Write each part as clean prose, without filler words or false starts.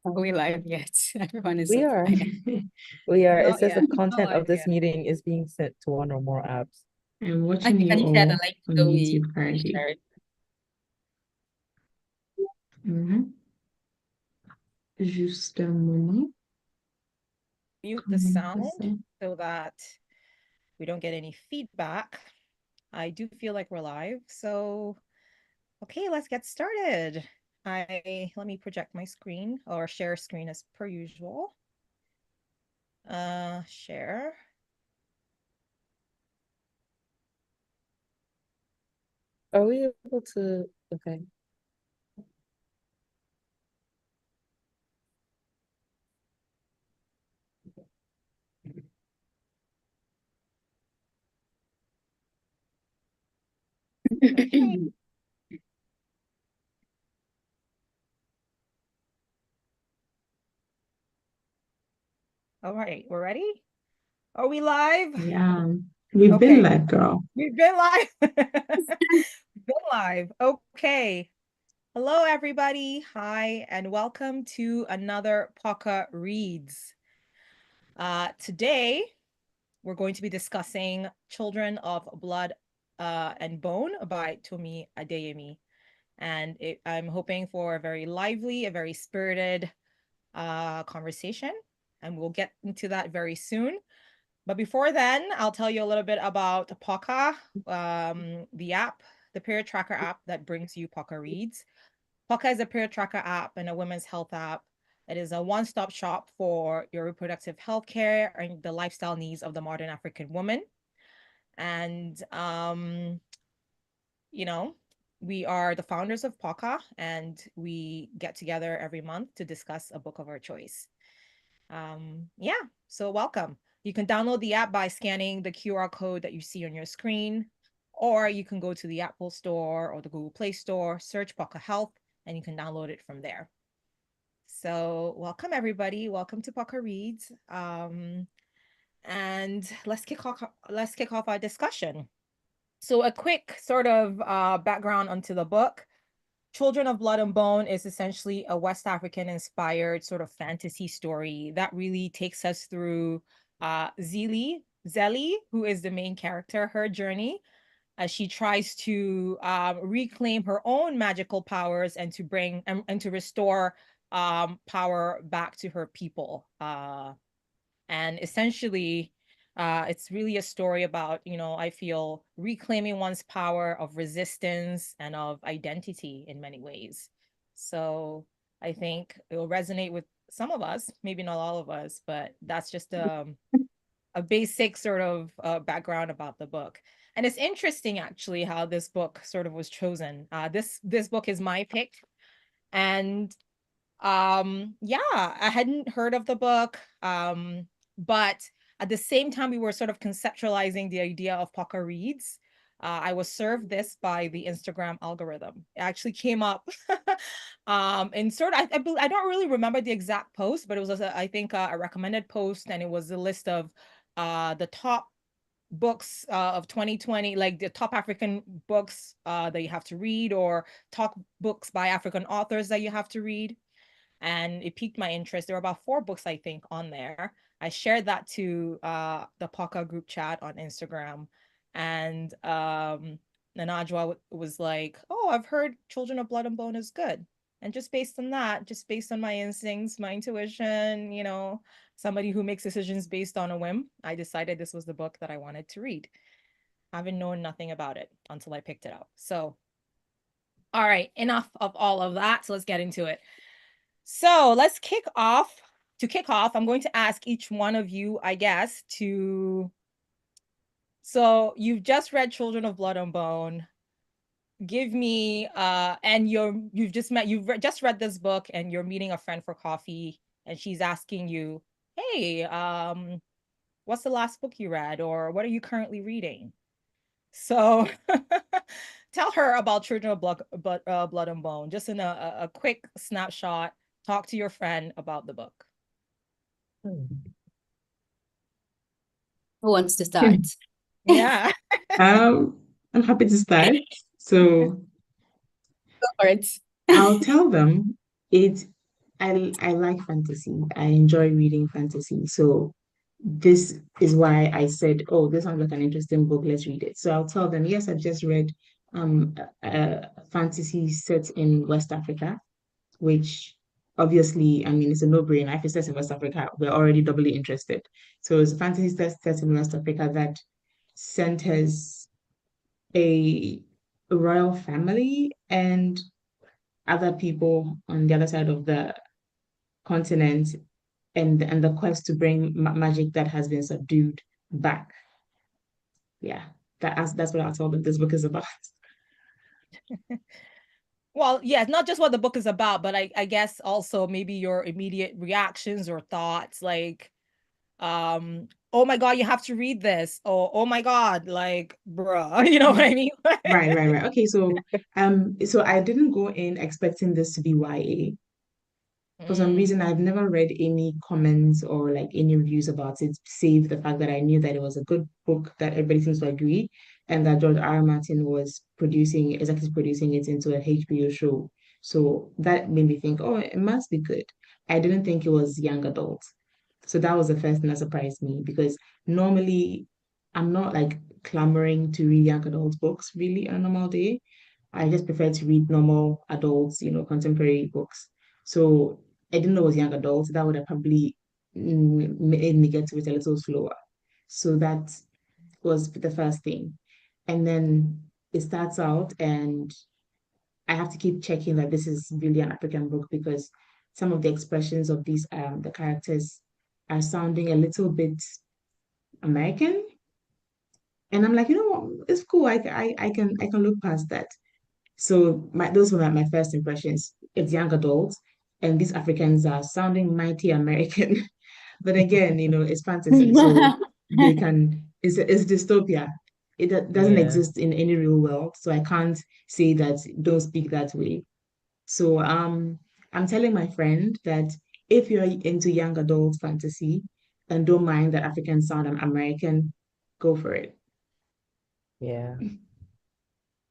Are we live yet? Everyone is We so are. quiet. We are. It Not says yet. the No content of this idea. meeting is being sent to one or more apps. I'm watching Okay, you can you share the all link on so we YouTube currently. share it? Mhm. Juste un moment. Mute the Comment sound on fait ça? so that we don't get any feedback. I do feel like we're live, so okay, let's get started. Let me project my screen or share screen as per usual. Share. Are we able to? Okay. All right, we're ready? Are we live? Yeah, we've been Okay, live, girl. we've been live. Been live. Okay. Hello, everybody. Hi, and welcome to another Poka Reads. Today, we're going to be discussing Children of Blood and Bone by Tomi Adeyemi. And I'm hoping for a very lively, a very spirited conversation. And we'll get into that very soon. But before then, I'll tell you a little bit about Poka, the app, the period tracker app that brings you Poka Reads. Poka is a period tracker app and a women's health app. It is a one-stop shop for your reproductive health care and the lifestyle needs of the modern African woman. And, we are the founders of Poka, and we get together every month to discuss a book of our choice. So welcome. You can download the app by scanning the QR code that you see on your screen, or you can go to the Apple Store or the Google Play Store, search Poka Health, and you can download it from there. So welcome, everybody. Welcome to Poka Reads. And let's kick off our discussion. So a quick sort of background onto the book. Children of Blood and Bone is essentially a West African inspired sort of fantasy story that really takes us through Zélie, who is the main character, her journey as she tries to reclaim her own magical powers and to bring and to restore power back to her people. And essentially, it's really a story about, I feel reclaiming one's power of resistance and of identity in many ways. So I think it will resonate with some of us, maybe not all of us, but that's just a basic sort of background about the book. And it's interesting actually how this book sort of was chosen. This book is my pick. And yeah, I hadn't heard of the book. But at the same time we were sort of conceptualizing the idea of Poka Reads, I was served this by the Instagram algorithm. It actually came up and sort of I don't really remember the exact post, but it was I think a recommended post, and it was a list of the top books of 2020, like the top African books that you have to read, or top books by African authors that you have to read. And it piqued my interest. There were about 4 books, I think, on there. I shared that to the Poka group chat on Instagram. And Nanajwa was like, oh, I've heard Children of Blood and Bone is good. And just based on that, just based on my instincts, my intuition, somebody who makes decisions based on a whim, I decided this was the book that I wanted to read, having known nothing about it until I picked it up. So, all right, enough of all of that. So let's get into it. So let's kick off. To kick off, I'm going to ask each one of you, I guess, so you've just read Children of Blood and Bone. Give me and you've just read this book, and you're meeting a friend for coffee, and she's asking you, hey, what's the last book you read, or what are you currently reading? So tell her about Children of Blood and Bone, just in a quick snapshot. Talk to your friend about the book. Who wants to start? Yeah. I'm happy to start. So Go for it. I'll tell them it I like fantasy. I enjoy reading fantasy. So this is why I said, oh, this sounds like an interesting book. Let's read it. So I'll tell them, yes, I've just read a fantasy set in West Africa, which obviously, I mean, it's a no-brainer. If it's set in West Africa, we're already doubly interested. So it's a fantasy set in West Africa that centers a royal family and other people on the other side of the continent and the quest to bring magic that has been subdued back. Yeah, that's what I told them this book is about. Well, yeah, it's not just what the book is about, but I guess also maybe your immediate reactions or thoughts, like, oh my God, you have to read this. Oh my God, like, bruh, you know what I mean? Right. Okay, so I didn't go in expecting this to be YA. For some Mm, reason, I've never read any comments or like any reviews about it, save the fact that I knew that it was a good book that everybody seems to agree, and that George R. R. Martin was executive producing it into a HBO show. So that made me think, oh, it must be good. I didn't think it was young adult. So that was the first thing that surprised me because normally I'm not like clamoring to read young adult books really on a normal day. I just prefer to read normal adults, contemporary books. So I didn't know it was young adults. That would have probably made me get to it a little slower. So that was the first thing. And then it starts out, and I have to keep checking that this is really an African book because some of the expressions of these the characters are sounding a little bit American. And I'm like, you know what, it's cool. I can look past that. So those were my first impressions. It's young adults, and these Africans are sounding mighty American. But again, it's fantasy, so it's dystopia. It doesn't Yeah. exist in any real world, so I can't say that don't speak that way. So I'm telling my friend that if you're into young adult fantasy and don't mind that Africans sound American, go for it. Yeah.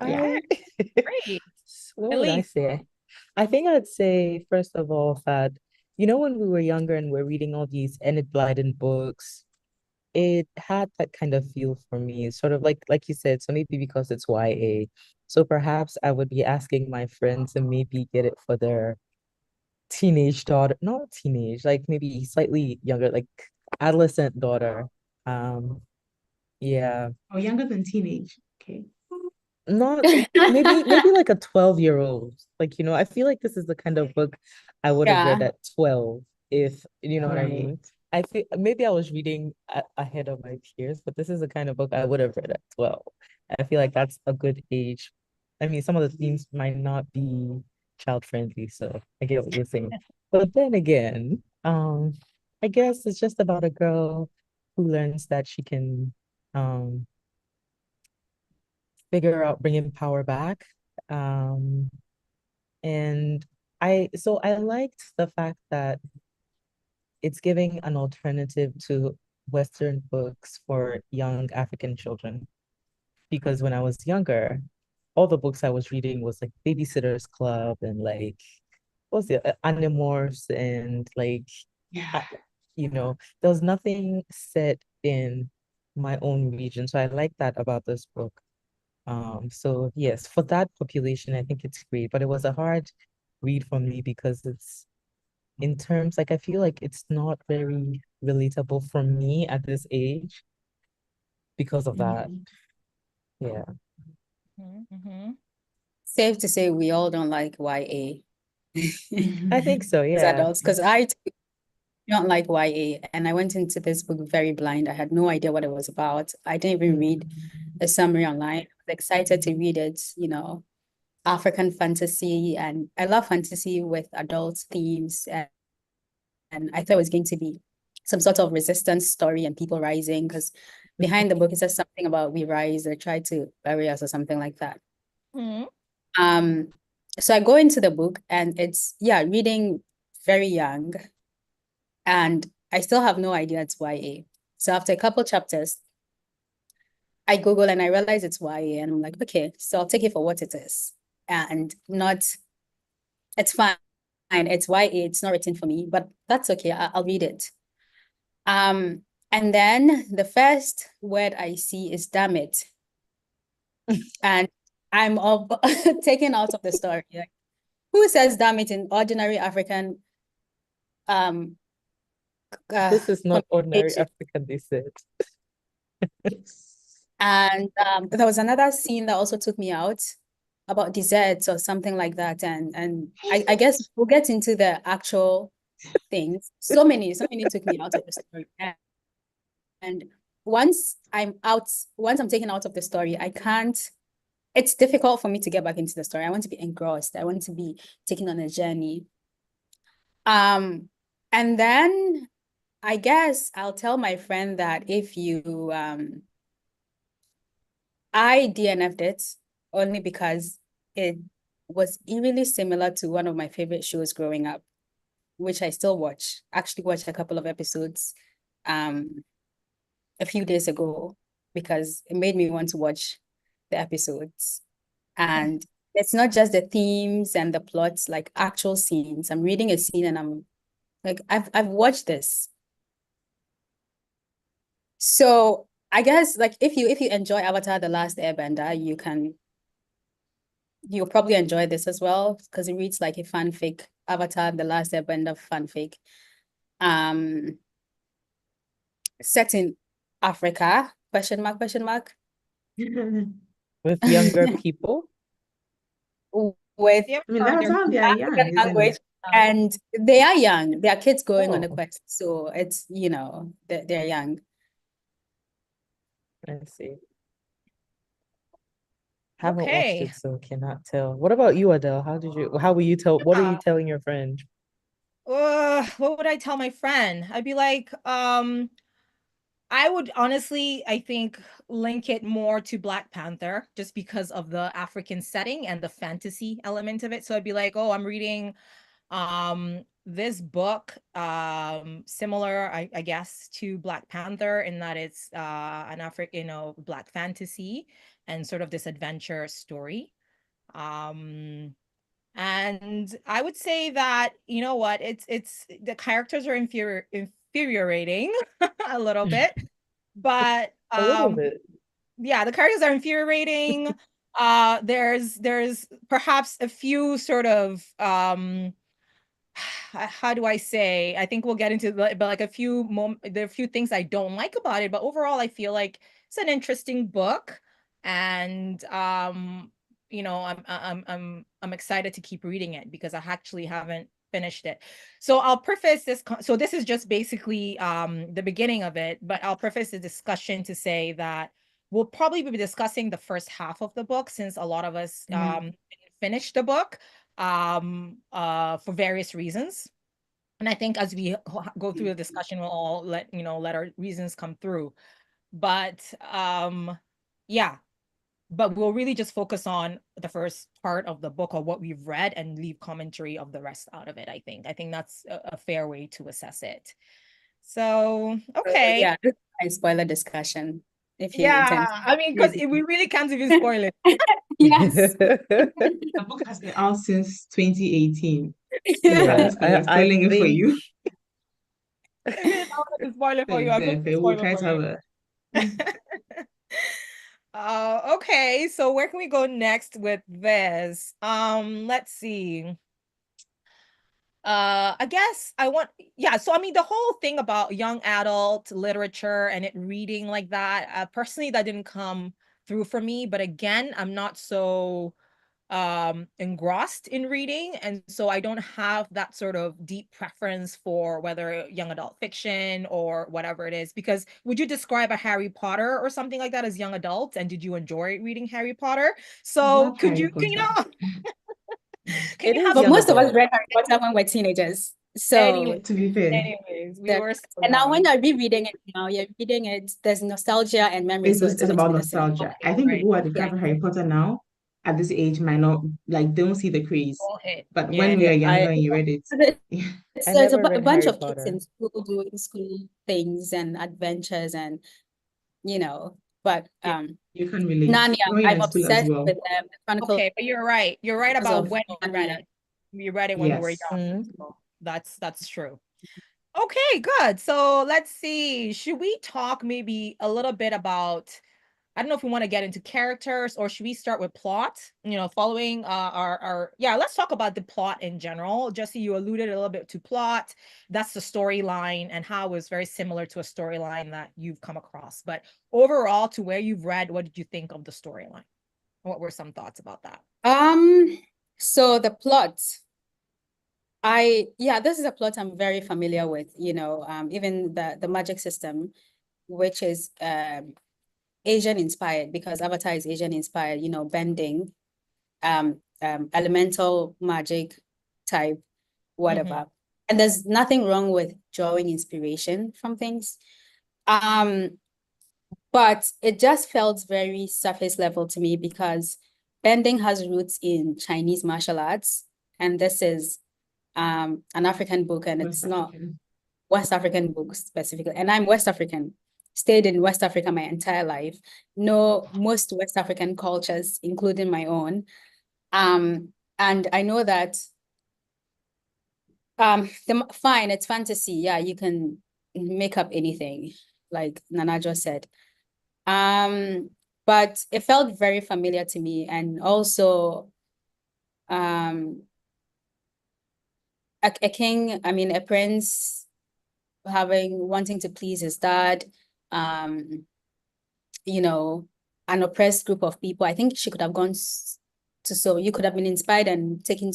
Yeah. I great. what would I Elise. say? I think I'd say, first of all, that, when we were younger and we're reading all these Enid Blyton books, it had that kind of feel for me, sort of like you said, so maybe because it's YA. So perhaps I would be asking my friends to maybe get it for their teenage daughter, not teenage, like maybe slightly younger, like adolescent daughter. Um, yeah. Or younger than teenage. Okay. Not maybe like a 12-year-old. Like, I feel like this is the kind of book I would have read Yeah. at 12, if you know what I Right. mean. I feel maybe I was reading ahead of my peers, but this is the kind of book I would have read at 12. I feel like that's a good age. I mean, some of the themes might not be child friendly, so I get what you're saying. But then again, I guess it's just about a girl who learns that she can um figure out bringing power back. Um, and I liked the fact that it's giving an alternative to Western books for young African children. Because when I was younger, all the books I was reading was like Babysitter's Club and like what was it, Animorphs and like Yeah. uh, there was nothing set in my own region. So I like that about this book. So yes, for that population, I think it's great, but it was a hard read for me because it's in terms like I feel like it's not very relatable for me at this age because of that. Mhm. Yeah. Mm-hmm. Safe to say we all don't like YA I think so, as yeah. adults, because I too don't like YA, and I went into this book very blind. I had no idea what it was about. I didn't even read a summary online. I was excited to read it, African fantasy, and I love fantasy with adult themes, and I thought it was going to be some sort of resistance story and people rising, because behind the book it says something about we rise, they try to bury us or something like that. Mm-hmm. So I go into the book and it's reading very young, and I still have no idea it's YA. So after a couple chapters, I Google and I realize it's YA, and I'm like, okay, so I'll take it for what it is. And not, it's fine. It's YA. It's not written for me, but that's okay. I'll read it. And then the first word I see is damn it. And I'm taken out of the story. Like, who says damn it in ordinary African This is not ordinary communication? African, they said. Yes. And there was another scene that also took me out about desserts or something like that. And I guess we'll get into the actual things. So many took me out of the story. And once I'm taken out of the story, it's difficult for me to get back into the story. I want to be engrossed. I want to be taken on a journey. And then I guess I'll tell my friend that if you I DNF'd it only because it was eerily similar to one of my favorite shows growing up, which I still watch. Actually watched a couple of episodes a few days ago because it made me want to watch the episodes. And it's not just the themes and the plots, like actual scenes. I'm reading a scene and I'm like, I've watched this. So I guess like if you enjoy Avatar: The Last Airbender, you'll probably enjoy this as well because it reads like a fanfic, Avatar: The Last Airbender fanfic. Set in Africa, question mark. With younger people. With Yeah, I mean, that's how they are young, African isn't language. it? And they are young. They are kids going on a Oh, quest. So it's, they're young. I see. Haven't watched okay. it, so cannot tell. What about you, Adele? How will you tell, what are you telling your friend? What would I tell my friend? I'd be like, I would honestly, I think, link it more to Black Panther just because of the African setting and the fantasy element of it. So I'd be like, oh, I'm reading this book similar, I guess, to Black Panther in that it's an African, Black fantasy and sort of this adventure story. And I would say that, you know what, it's the characters are infuriating a little bit, but A little bit. yeah, the characters are infuriating. There's perhaps a few sort of how do I say? I think we'll get into but like there are a few things I don't like about it, but overall I feel like it's an interesting book, and I'm excited to keep reading it because I actually haven't finished it. So I'll preface this. So this is just basically the beginning of it, but I'll preface the discussion to say that we'll probably be discussing the first half of the book since a lot of us didn't finish the book for various reasons. And I think as we go through the discussion, we'll all let our reasons come through. But yeah, but we'll really just focus on the first part of the book or what we've read and leave commentary of the rest out of it. I think that's a fair way to assess it. So okay. Yeah, I spoiler discussion if you intend. Yeah, I mean, because we really can't even spoil it. Yes. The book has been out since 2018. Yeah, At we're I spoiling it for think you. If you don't want to spoil it for you, I'm going to We'll spoil it try for to you. have Okay, so where can we go next with this? Let's see. I guess so I mean the whole thing about young adult literature and it reading like that, personally that didn't come through for me, but again, I'm not so engrossed in reading, and so I don't have that sort of deep preference for whether young adult fiction or whatever it is. Because would you describe a Harry Potter or something like that as young adult, and did you enjoy reading Harry Potter? So love Harry Potter. can it you is have But young most of us adult. read Harry Potter when we're teenagers. anyway So To be fair, we were still and now when young. you're rereading it now, you're reading it, there's nostalgia and memory, so it's it's going to about be the same. nostalgia. I think Right. people who are Yeah. discovering Harry Potter now at this age might not don't see the craze. All hit. But Yeah. when we Yeah, were younger and you read it, I So it's never a read bunch Harry of kids Potter. in school doing school things and adventures and but yeah, you can relate. Narnia, Growing I'm in school as obsessed well. with the Chronicles Okay, but you're right. You're right about of when you read Narnia. it. We read it when we were Yes. young. So that's true. Okay, good. So let's see. Should we talk maybe a little bit about, I don't know if we want to get into characters or should we start with plot? Following our yeah, let's talk about the plot in general. Jesse, you alluded a little bit to plot. That's the storyline and how it was very similar to a storyline that you've come across. But overall, to where you've read, what did you think of the storyline? What were some thoughts about that? So the plot, this is a plot I'm very familiar with, even the magic system, which is Asian inspired, because Avatar is Asian inspired, bending, elemental magic type, whatever. And there's nothing wrong with drawing inspiration from things. But it just felt very surface level to me because bending has roots in Chinese martial arts, and this is an African book, and it's not West African book specifically. And I'm West African, stayed in West Africa my entire life, know most West African cultures, including my own. And I know that fine, it's fantasy. Yeah, you can make up anything, like Nana just said. But it felt very familiar to me, and also a prince wanting to please his dad, an oppressed group of people. I think she could have gone you could have been inspired and taken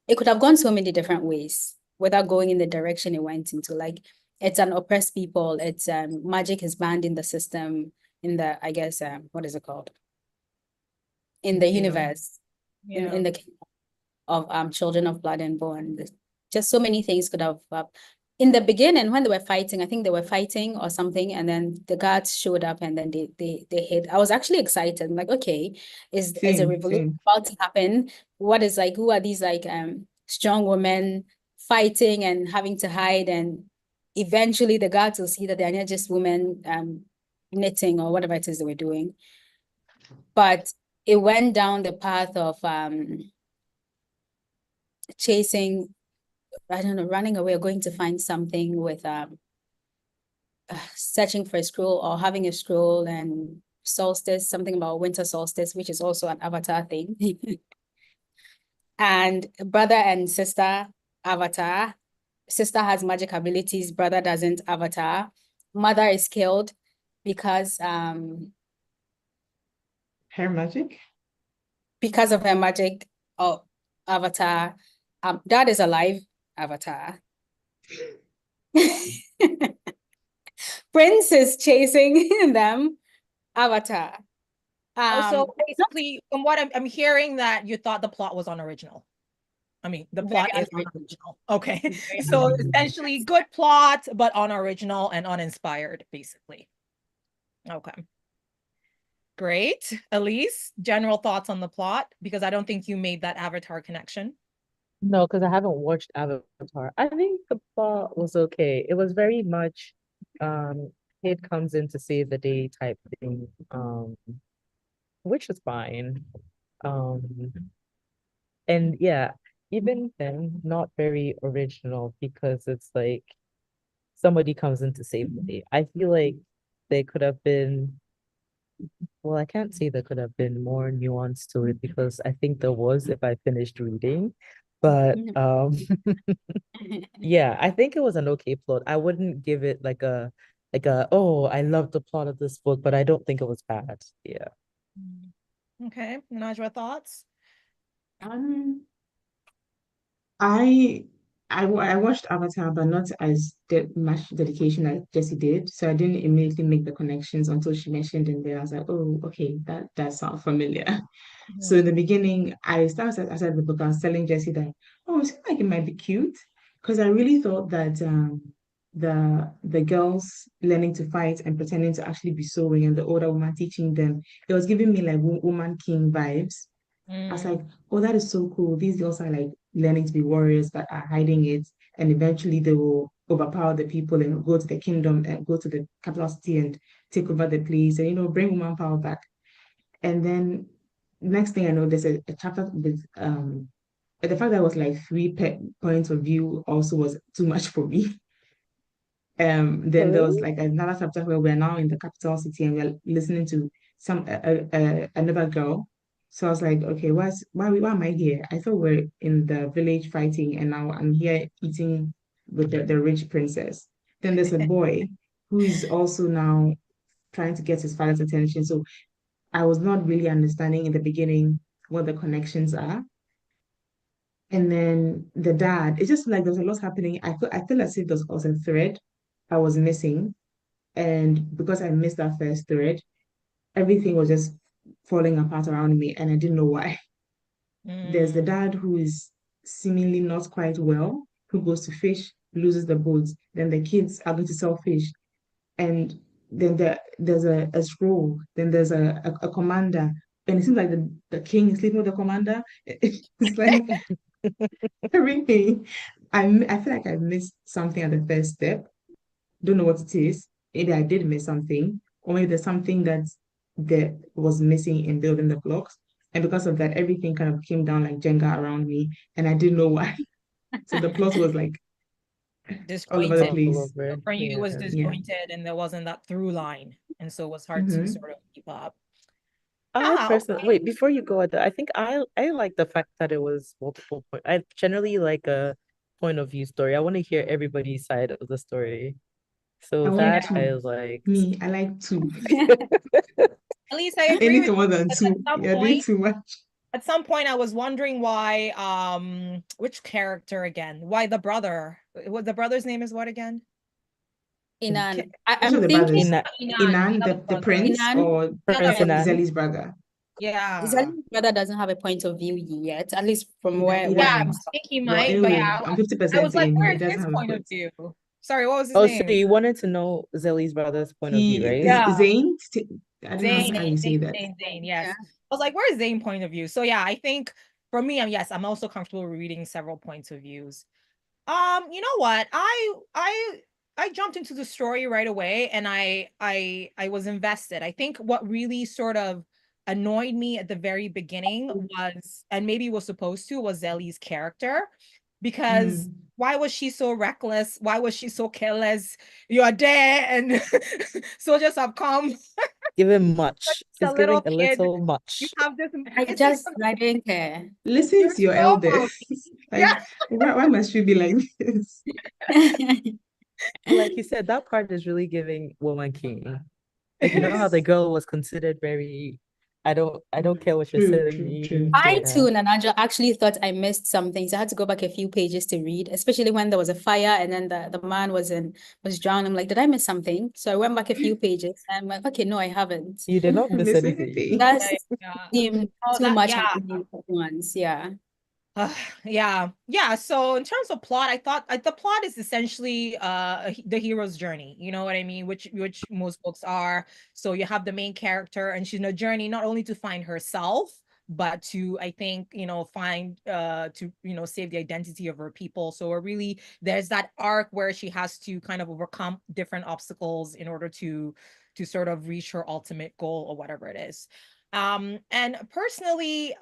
it could have gone so many different ways without going in the direction it went into. Like, it's an oppressed people. It's magic is banned in the system, in the, I guess, what is it called? In the universe, in the kingdom of children of blood and bone. Just so many things could have in the beginning when they were fighting, I think they were fighting or something, and then the guards showed up and then they hid. I was actually excited. I'm like, okay, is a revolution about to happen? Who are these strong women fighting and having to hide, and eventually the guards will see that they're not just women knitting or whatever it is they were doing. But it went down the path of chasing, I don't know, running away or going to find something with searching for a scroll or having a scroll, and solstice, something about winter solstice, which is also an Avatar thing. And brother and sister, Avatar. Sister has magic abilities, brother doesn't, Avatar. Mother is killed because her magic? Because of her magic, Avatar. Dad is alive, Avatar. Prince is chasing them, Avatar. So basically, from what I'm hearing, that you thought the plot was unoriginal. I mean, the plot is unoriginal. Okay. So essentially good plot, but unoriginal and uninspired, basically. Okay. Great. Elise, general thoughts on the plot? Because I don't think you made that Avatar connection. No, because I haven't watched Avatar. I think the plot was okay. It was very much kid comes in to save the day type thing, which is fine. And yeah, even then, not very original because it's like somebody comes in to save the day. I feel like they could have been, well, I can't say there could have been more nuance to it because I think there was if I finished reading. But yeah, I think it was an okay plot. I wouldn't give it like a oh, I love the plot of this book, but I don't think it was bad. Yeah. Okay. Najwa, thoughts? I watched Avatar, but not as much dedication as Jessie did. So I didn't immediately make the connections until she mentioned in there. I was like, oh, okay, that sounds familiar. So in the beginning, I started the book. I was telling Jessie that, oh, it seems like it might be cute, because I really thought that the girls learning to fight and pretending to actually be sewing and the older woman teaching them, it was giving me like Woman King vibes. I was like, oh, that is so cool. These girls are like learning to be warriors, but are hiding it. And eventually they will overpower the people and go to the kingdom and go to the capital city and take over the place and, bring woman power back. And then next thing I know, there's a chapter with the fact that it was like points of view also was too much for me. Then there was Really? like another chapter where we're now in the capital city and we're listening to another girl. So I was like, okay, why am I here? I thought we're in the village fighting, and now I'm here eating with the rich princess. Then there's a boy who is also now trying to get his father's attention. So I was not really understanding in the beginning what the connections are. And then the dad, it's just like there's a lot happening. I feel as if there's also a thread I was missing. And because I missed that first thread, everything was just falling apart around me, and I didn't know why. There's the Mm. dad who is seemingly not quite well, who goes to fish, loses the boat. Then the kids are going to sell fish. And then there's a scroll. Then there's a commander. And it seems like the king is sleeping with the commander. It's like everything. I feel like I missed something at the first step. Don't know what it is. Maybe I did miss something, or maybe there's something that was missing in building the blocks. And because of that, everything kind of came down like Jenga around me, and I didn't know why. So the plot was like all over the Disjointed. All place. over. For you, it was Yeah. Yeah. disjointed and there wasn't that through line. And so it was hard to Mm-hmm. sort of keep up. I Yeah, personally wait before you go. I think I like the fact that it was multiple point. I generally like a point of view story. I want to hear everybody's side of the story. I So want that yeah. I two. liked. Me, I like two. At least I agree with Anything more you than because two. You're doing too much. at some point I was wondering why which character again? Why the brother? What the brother's name is what again? Inan. Which of I'm the thinking brothers? Ina Inan, the Inan, other the brother. prince, Inan. or The other Prince brother. Inan. Zélie's brother? Yeah. Zélie's brother doesn't have a point of view yet, at least from He where Yeah, I'm I doesn't. from. think he But might, but anyway, yeah, I'm I was 50% like, in. He where's doesn't his have a point of point. view? Sorry, what was his Oh, so name? you wanted to know Zellie's brother's point of view, He right? is Yeah, Zayn. I don't know Zane, how Zane. you say that. Zane. Yeah. Yes. I was like, where's Zane point of view? So yeah, I think for me, yes, I'm also comfortable reading several points of views. You know what? I jumped into the story right away and I was invested. I think what really sort of annoyed me at the very beginning was, and maybe was supposed to, was Zellie's character. Because Mm. why was she so reckless? Why was she so careless? You're there and soldiers have come. Giving much. The It's little giving a kid, little you much. have this, I didn't care. Listen you're to your so elders. yeah. Like, why must you be like this? Like you said, that part is really giving Woman King. Like you know how the girl was considered very I don't care what you're True, telling true, me. true. I Yeah. too, Nanajo, actually thought I missed something. So I had to go back a few pages to read, especially when there was a fire and then the man was drowned. I'm like, did I miss something? So I went back a few pages and I'm like, okay, no, I haven't. You did not miss Miss anything. anything. That Yeah. seemed Oh, too that much yeah. happening at once. Yeah. Yeah. So in terms of plot, I thought the plot is essentially the hero's journey. You know what I mean? Which most books are. So you have the main character, and she's in a journey not only to find herself, but to I think find to save the identity of her people. So it really there's that arc where she has to kind of overcome different obstacles in order to sort of reach her ultimate goal or whatever it is. And personally,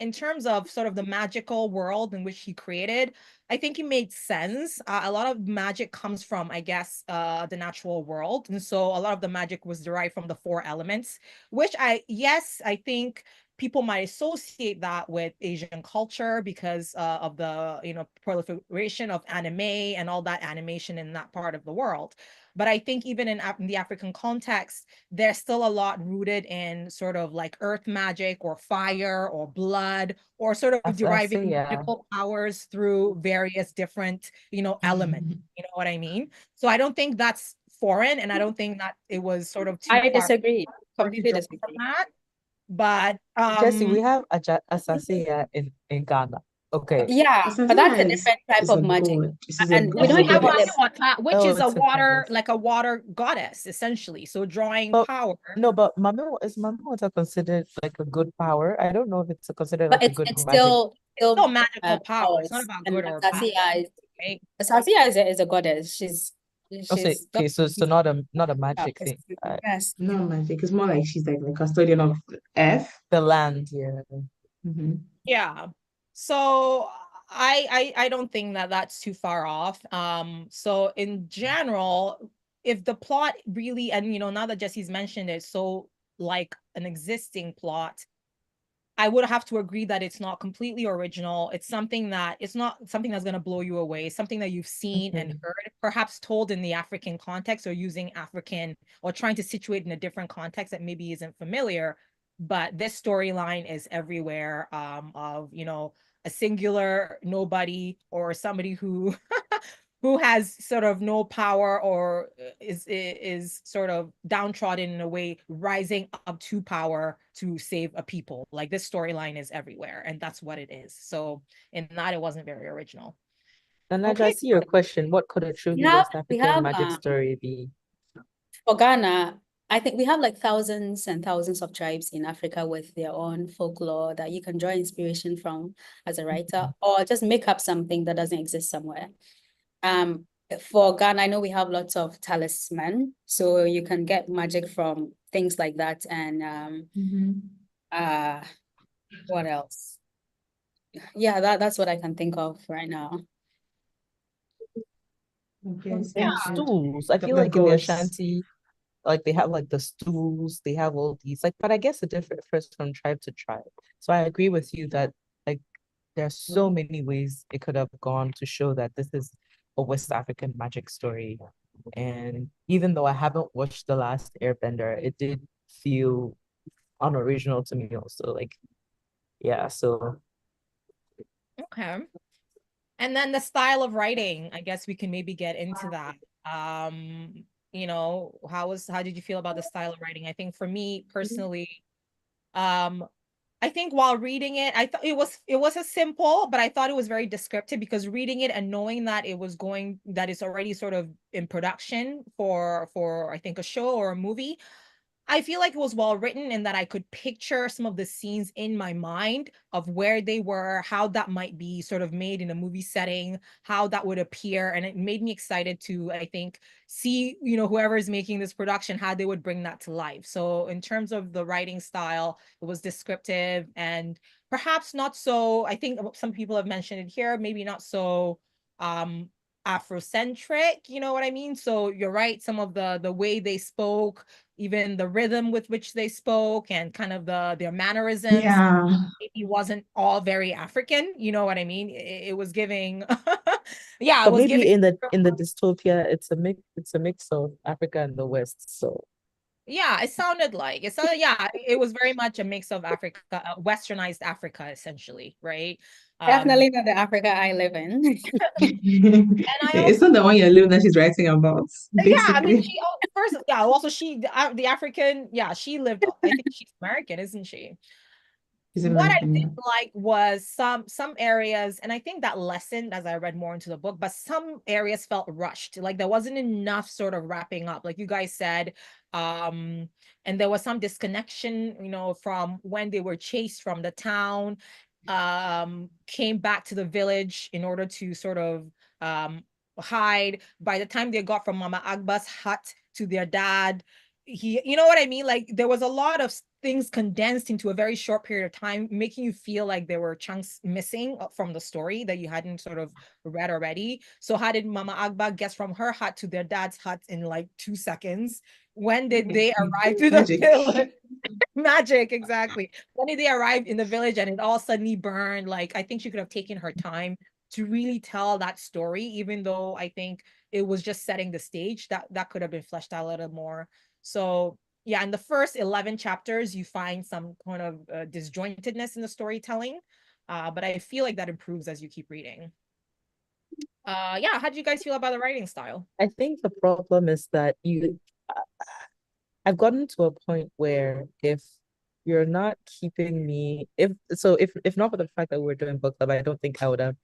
in terms of sort of the magical world in which he created, I think it made sense. A lot of magic comes from, I guess, the natural world. And so a lot of the magic was derived from the four elements, which yes, I think people might associate that with Asian culture because of the, proliferation of anime and all that animation in that part of the world. But I think even in the African context, there's still a lot rooted in sort of like earth magic or fire or blood or sort of I deriving say, yeah. magical powers through various different, elements. You know what I mean? So I don't think that's foreign, and I don't think that it was sort of too I far disagree. to Completely draw from disagree. that. But Jesse, we have a Sasiya in Ghana. Okay. Yeah, but that's a Asasiya different type is of a magic. god. She's a And we no, she's we a don't have even call it. goddess. Mamiwata, which Oh, is a it's a water, goddess. like a water goddess, essentially. So drawing But power. no, but Mame Water considered like a good power? I don't know if it's considered But like a it's good it's magic. No magical power. It's not powers. about And good or bad, right? Asasia is a goddess. Oh, so, She's okay, so not a magic thing. yes. No magic. It's more like she's like the custodian of Earth. The land, yeah. Mhm. Yeah. So I don't think that that's too far off. So in general, if the plot really, and now that Jesse's mentioned it, so like an existing plot, I would have to agree that it's not completely original. It's not something that's going to blow you away, something that you've seen and heard, perhaps told in the African context or using African or trying to situate in a different context that maybe isn't familiar. But this storyline is everywhere, of, a singular nobody or somebody who who has sort of no power or is sort of downtrodden in a way, rising up to power to save a people. Like this storyline is everywhere, and that's what it is. So in that, it wasn't very original. And I Okay. see your question. What could a truly West African magic story be? For Ghana, I think we have like thousands and thousands of tribes in Africa with their own folklore that you can draw inspiration from as a writer, or just make up something that doesn't exist somewhere. For Ghana, I know we have lots of talisman, so you can get magic from things like that. And what else? Yeah, that's what I can think of right now. Okay, so Yeah. Stools. I feel the like in the gods. Ashanti, like they have like the stools, they have all these, like, but I guess it differs from tribe to tribe. So I agree with you that like there's so many ways it could have gone to show that this is a West African magic story. And even though I haven't watched The Last Airbender, it did feel unoriginal to me also. Like, yeah, so Okay. And then the style of writing, I guess we can maybe get into that. How did you feel about the style of writing? I think for me personally, um, I think while reading it, I thought it was a simple, but I thought it was very descriptive, because reading it and knowing that that it's already sort of in production for I think a show or a movie, I feel like it was well written, and that I could picture some of the scenes in my mind of where they were, how that might be sort of made in a movie setting, how that would appear. And it made me excited to, I think, see, whoever is making this production, how they would bring that to life. So in terms of the writing style, it was descriptive and perhaps not so, I think some people have mentioned it here, maybe not so Afrocentric, you know what I mean? So you're right, some of the way they spoke, even the rhythm with which they spoke, and kind of their mannerisms, Yeah. maybe wasn't all very African, you know what I mean? It was giving yeah, it but was maybe giving in the dystopia, it's a mix of Africa and the West. So yeah, yeah, it was very much a mix of Africa, westernized Africa, essentially, right? Definitely not the Africa I live in. And I It's also, not the one you're living that she's writing about, yeah, I mean, basically. first, yeah, also the African, yeah, she lived, I think she's American, isn't she? She's What I American, did yeah. like was some areas, and I think that lessened as I read more into the book, but some areas felt rushed. Like there wasn't enough sort of wrapping up, like you guys said. And there was some disconnection, from when they were chased from the town, came back to the village in order to sort of hide. By the time they got from Mama Agba's hut to their dad, you know what I mean? Like there was a lot of things condensed into a very short period of time, making you feel like there were chunks missing from the story that you hadn't sort of read already. So how did Mama Agba get from her hut to their dad's hut in like 2 seconds? When did they arrive to the Magic. village? Magic, exactly. When did they arrive in the village and it all suddenly burned? Like I think she could have taken her time to really tell that story, even though I think it was just setting the stage. That could have been fleshed out a little more. So yeah, in the first 11 chapters, you find some kind of disjointedness in the storytelling, but I feel like that improves as you keep reading. Yeah, how do you guys feel about the writing style? I think the problem is that I've gotten to a point where if you're not keeping me, if not for the fact that we're doing book club, I don't think I would have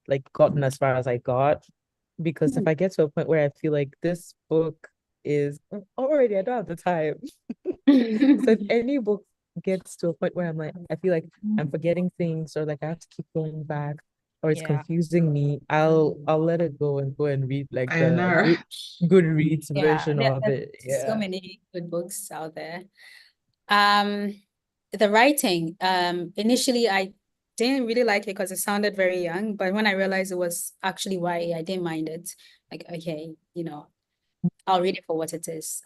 like gotten as far as I got. Because if I get to a point where I feel like this book is already, I don't have the time. So if any book gets to a point where I'm like, I feel like I'm forgetting things, or like I have to keep going back, or it's Yeah. confusing me, I'll let it go and go and read like I the know. Goodreads Yeah, version of there's it. so Yeah. many good books out there. The writing, initially didn't really like it because it sounded very young. But when I realized it was actually YA, I didn't mind it. Like, okay, I'll read it for what it is.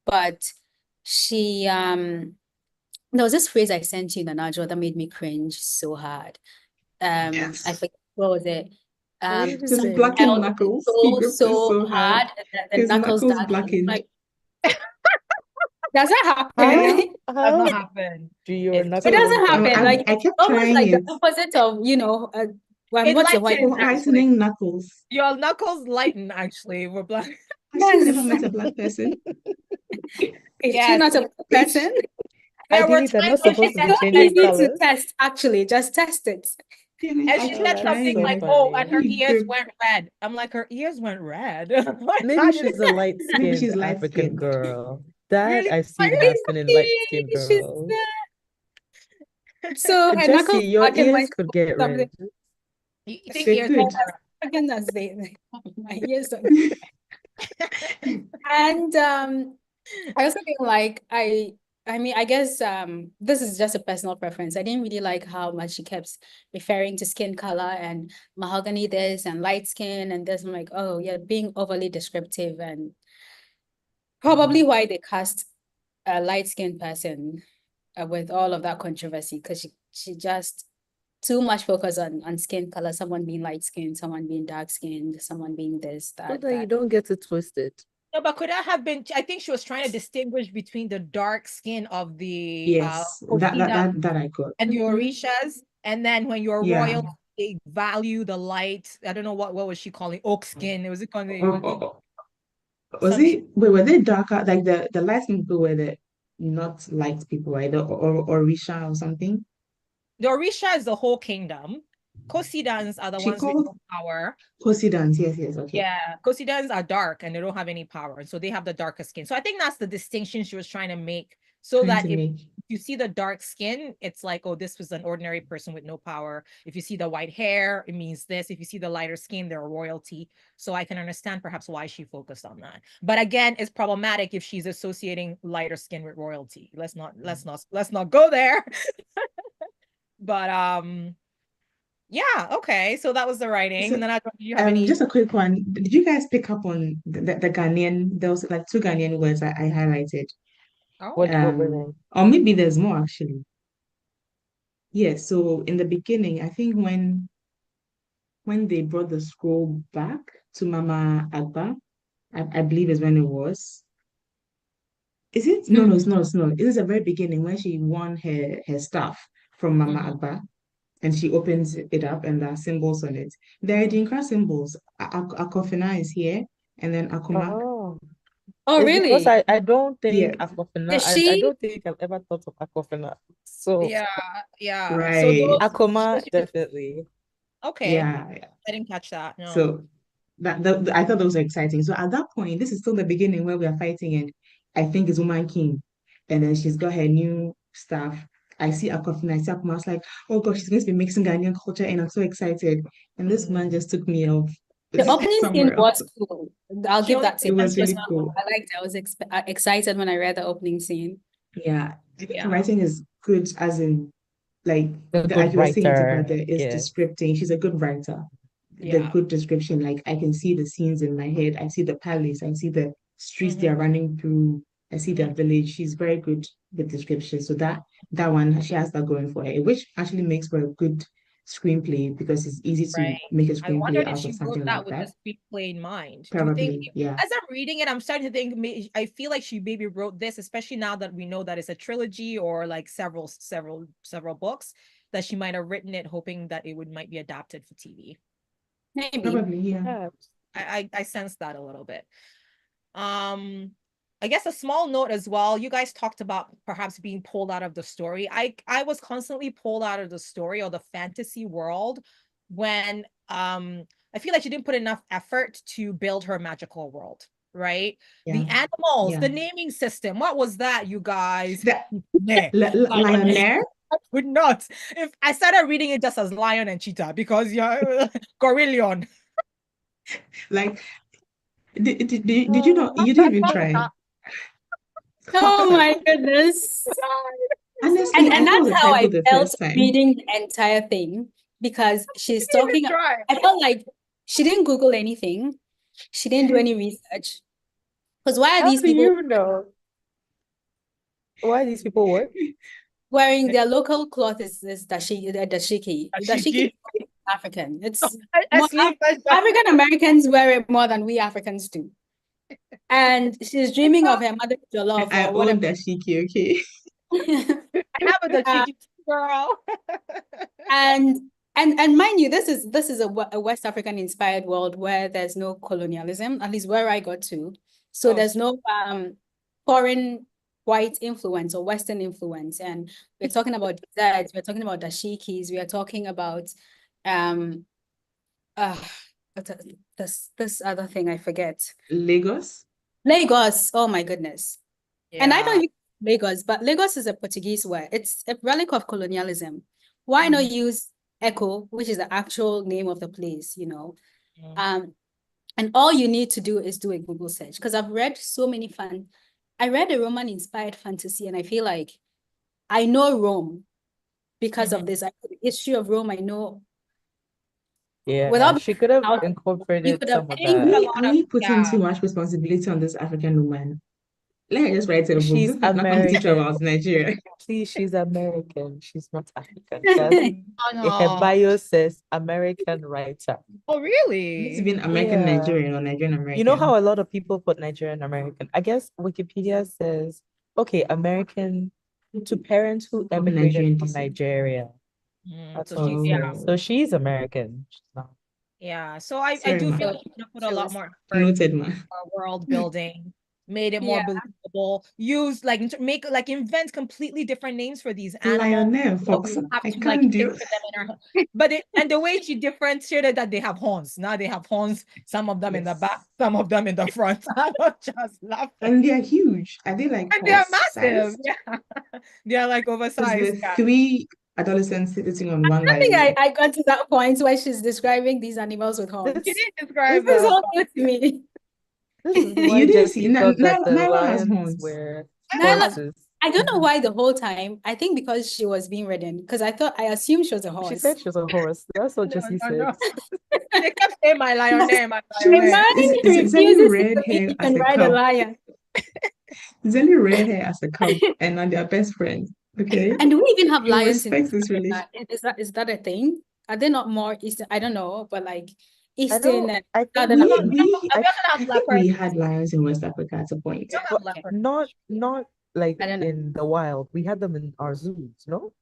But she there was this phrase I sent you in the Najwa that made me cringe so hard. I Yes. forget what was it. What did you His say? Something blackened else knuckles. He so gripped it so so hard. hard that the His knuckles knuckles darkened. blackened. Like, does that How? happen? Does How not happen. do your It's It knuckles true. doesn't happen. Like, I it's kept almost trying like the it. opposite of, It what's the white? lightens actually. Whitening knuckles. Your knuckles lighten actually. We're black. Has she never Yes. met a black person? Is she Yes. not a person? There were Ideally, they're times not when she supposed to said be So changing something easy like, to colors. test, actually. Just test it. Yeah, and I she kept said That's something trying so like, it. "Oh, and her funny. He ears gripped. went red." I'm like, her ears went red. Like, Maybe how did she's a it? Maybe light-skinned she's light African skinned. girl. That Really? I've Are seen you happen in light-skinned She's girls. so her Jesse, knuckles your back in my ears could get something. red. You think They ears could. Again, as my ears don't. And I also feel like I mean, I guess this is just a personal preference. I didn't really like how much she kept referring to skin color and mahogany this and light skin and this. I'm like, oh yeah, being overly descriptive, and probably why they cast a light skinned person with all of that controversy, because she just too much focus on skin color, someone being light skinned, someone being dark skinned, someone being this, So that, that you that. don't get it twisted. No, but could that have been? I think she was trying to distinguish between the dark skin of the Yes, Kosida that I got. and the Mhm. Orishas, and then when you're Yeah. royal, they value the light. I don't know what was she calling oak skin? It was it called Or, or- was some it wait, were they darker? Like the light skinned people were the not light people, right? Or Orisha or something. the Orisha is the whole kingdom. Kosidans are the She ones with called no power. Poseidons. Yes, yes, okay. Yeah, Kosidans are dark and they don't have any power, and so they have the darker skin. So I think that's the distinction she was trying to make, so Trying that to if make. you see the dark skin, it's like, oh, this was an ordinary person with no power. If you see the white hair, it means this. If you see the lighter skin, they're royalty. So I can understand perhaps why she focused on that. But again, it's problematic if she's associating lighter skin with royalty. Let's not go there. But yeah, okay. So that was the writing. So, And then do you have any? just a quick one. Did you guys pick up on the Ghanaian? There was like two Ghanaian words I highlighted. Oh, What were they? Or maybe there's more actually. Yes, so in the beginning, I think when they brought the scroll back to Mama Agba, I believe is when it was. Is it? No, no, it's not. It's not. It is the very beginning when she won her stuff from Mama mhm, Agba, and she opens it up, and there are symbols on it. There are mhm. Adinkra symbols. Akofina is here, and then Akumak. Oh, Oh, it's because really? I don't Yeah, think Aquafina, Is I she? don't think I've ever thought of Aquafina. So Yeah, yeah. So right. Akoma, definitely. okay. Yeah. I didn't catch that. No. So I thought those were exciting. So at that point, this is still the beginning where we are fighting, and I think it's Woman King, and then she's got her new stuff. I see Akofina, I see Akuma. I was like, oh gosh, she's going to be mixing Ghanaian culture, and I'm so excited. And this man just took me off The opening scene somewhere else. was cool. I'll She give only that to It you. was That's really personal. cool. I liked it. I was excited when I read the opening scene. Yeah, I think her yeah. writing is good, as in like A like good you were saying to her, writer. there is Yeah. descripting. She's a good writer. The Yeah. good description, like I can see the scenes in my head. I see the palace. I see the streets they Mhm, are running through. I see their mhm. village. She's very good with description. So that one, she has that going for her, which actually makes for a good screenplay because it's easy to Right. make a I screenplay wondered if out of she wrote something that like with the that. screenplay in mind. Do you think, Probably, yeah. as I'm reading it, I'm starting to think I feel like she maybe wrote this, especially now that we know that it's a trilogy or like several books, that she might have written it hoping that it might be adapted for TV. Maybe. Probably, yeah. Yeah. I sense that a little bit. Um, I guess a small note as well. You guys talked about perhaps being pulled out of the story. I was constantly pulled out of the story or the fantasy world when I feel like she didn't put enough effort to build her magical world, right? The Yeah. animals, Yeah. the naming system. What was that, you guys? The Nah, Lionnaire, I would not. If I started reading it just as lion and cheetah, because yeah, Gorillion. like did you not you didn't even try. Oh my goodness. Honestly, I And thought it that's was a how typo I the felt first time. reading the entire thing, because she's Didn't even talking. try. I felt like she didn't Google anything. She didn't do any research. Because why are How these do people you know? Why these people what? wearing their local cloth is dashiki? Dashiki Ashiki. is African. It's I more sleep like that. African Americans wear it more than we Africans do. And she's dreaming of her mother's jollof I or own whatever. dashiki, okay? I have a Ashiki girl. And and mind you, this is a West African inspired world where there's no colonialism, at least where I got to. So Oh, there's no foreign white influence or Western influence. And we're talking about desserts, we're talking about dashikis, we are talking about um uh this other thing I forget. Lagos? Lagos. Oh my goodness. And I don't yeah. use Lagos, but Lagos is a Portuguese word. It's a relic of colonialism. Why not use Echo, which is the actual name of the place, you know? Mm. And all you need to do is do a Google search. Because I've read so many I read a Roman-inspired fantasy, and I feel like I know Rome because of this. I know the history of Rome. I know Yeah, without she could have out, you incorporated could have some of It that. a We lot are of we putting yeah. too much responsibility on this African woman? Let her just write a book. She's This is not come to teach her American. about Nigeria. Please, she's American. She's not African. She has, Oh her no. bio says American writer. Oh It's really? been American Yeah. Nigerian or Nigerian You know American. how a lot of people put Nigerian American? I guess Wikipedia says, okay, American to parents who Of emigrated Nigerian from descent. Nigeria. That's So what she's it yeah. says. So she's American. She's not. Yeah. So I Sorry, do ma. feel so like you could have put a she lot was more effort Noted, ma. world building, made it more yeah. believable, use like make like invent completely different names for these animals. Lionel So we Fox. don't have I to like can't do. picture them in our but and the way she differentiated that they have horns. Now they have horns, some of them in the back, Yes. some of them in the front. I was just laughing. And they are huge. Are they like And they are horse massive. sized? Yeah. They are like Because oversized the cats. three adolescents sitting on one I think lion. I got to that point where she's describing these animals with She horns. This didn't this describe This is the is all new to me. this is why You didn't see Jessie thought that the Nyla has lions horns. were Nyla, horses. I don't know why the whole time. I think because she was being ridden. Because I assumed she was a She horse. said she was a horse. That's what no, Jessie no, said. no. They kept saying my lioness, my My lioness. mind Zélie refuses to red believe hair you as can a ride a cub. lion. Zélie red hair as a cub, and now they are best friends. Okay, And do we even have you lions in respect this Africa? relation. Is that a thing? Are they not more Eastern? I don't know, but like I Eastern know. and I think Southern We Africa. don't, we don't, We we I don't I have think we leopards. had lions in West Africa at a point. We don't have but leopards. not like I don't know. in the wild. We had them in our zoos, no?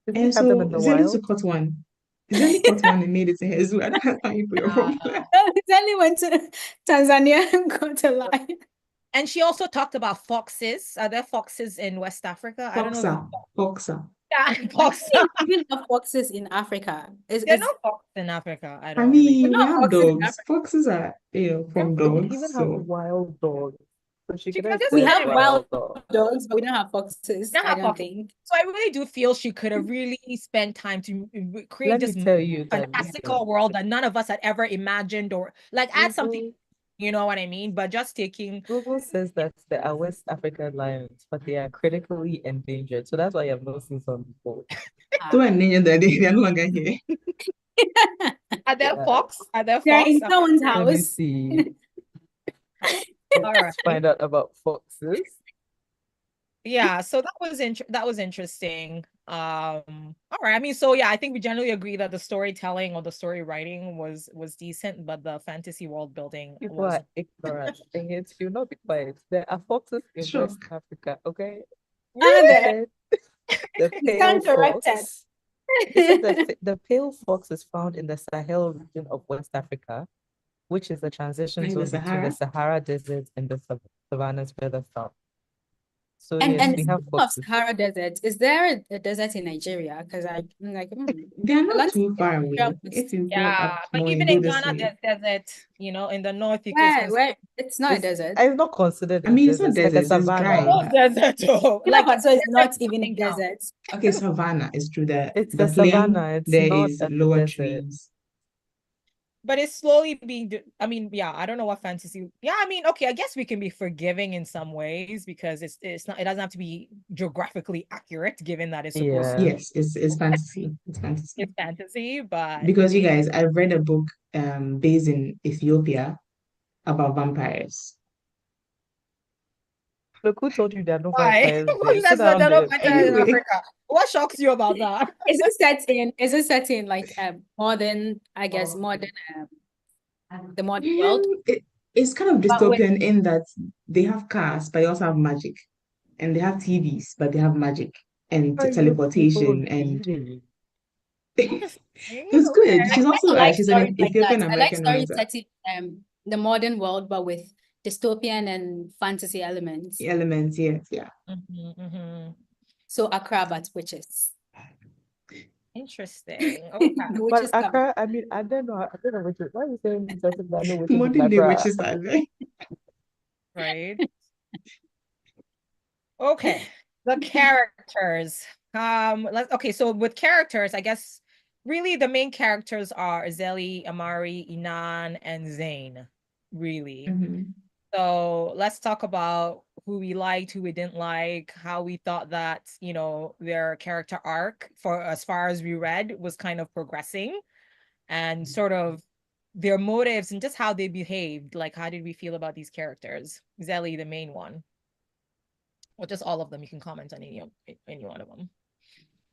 Did we And have them in so the Zélie to wild? caught one. Zélie caught one and made it to her zoo. I don't have time for your problem. Then went to Tanzania and got a lion. And she also talked about foxes. Are there foxes in West Africa? I don't know. Boxer, boxer. Yeah, I fox. think we even have foxes in Africa. There are no foxes in Africa. I I don't really. mean, we not have foxes in dogs. Africa. Foxes are, from We dogs. even have So wild dogs. So she She could could have have just We said said have it. wild wild dog. dogs, but we don't have foxes, Don't I have don't foxes. think. So I really do feel she could have really spent time to create Let me this tell you that fantastical world that none of us had ever imagined, or like add something. Google, You know what I mean? But just taking. Google says that there are West African lions, but they are critically endangered. So that's why you have not seen some before. to an name that they are no longer here. Are there Yeah. fox? Are there They're fox? in someone's Let me house. see. All right. Let's find out about foxes. Yeah, so that was interesting. All right. I mean, so yeah, I think we generally agree that the storytelling or the story writing was decent, but the fantasy world building People was are ignorant. And yet you not be quiet. There are foxes in Sure. West Africa, okay? Are They there? said the pale Sound directed. fox. They said that the pale fox is found in the Sahel region of West Africa, which is the transition In the zone between the Sahara? Sahara Desert and the savannas further south. So And yes, and we speaking have of foxes. Sahara Desert, is there a desert in Nigeria? Because I'm like, They are not Atlantic too far away. Nigeria If you go yeah, up but more even and go in this Ghana, way. there's desert, in the north you can where it's not a It's, desert. it's not considered I a mean, it's desert. not It's like a desert, it's savanna. dry. no desert. Oh, Like, like so it's not desert even a coming down. desert. Okay, savannah is true that It's the a plain savanna. It's there not is a lower desert. trees. but it's slowly being I mean, yeah, I don't know what fantasy. Yeah, I mean, okay, I guess we can be forgiving in some ways because it's not, it doesn't have to be geographically accurate given that it's supposed to Yeah. be Yes, it's fantasy. It's fantasy. it's fantasy, but Because you guys, I've read a book based in Ethiopia about vampires. Look, who told you there are no why? vampires there? Sit That's not down that there, up in please. Anyway, Africa. What shocks you about that? Is it set in like modern, I guess, modern the modern world? it's kind of But with dystopian in that they have cars, but they also have magic. And they have TVs, but they have magic and Are you people teleportation. And kidding? it Interesting. was good. Okay. She's I also like she's an stories like that. Ethiopian I like American stories writer. set in the modern world, but with dystopian and fantasy elements. Elements, yes, yeah. So Accra, but witches. Interesting. Okay. The But witches come. Accra, I mean, I don't know. I don't know which. Why are you saying something that I know which is in Modern day Accra? witches are there. Right. Okay. The characters. Let's okay, so with characters, I guess really the main characters are Zélie, Amari, Inan, and Zayn. Really. Mhm. So let's talk about who we liked, who we didn't like, how we thought that, you know, their character arc for as far as we read was kind of progressing and sort of their motives and just how they behaved. Like, how did we feel about these characters? Zélie, the main one, or just all of them. You can comment on any one of them.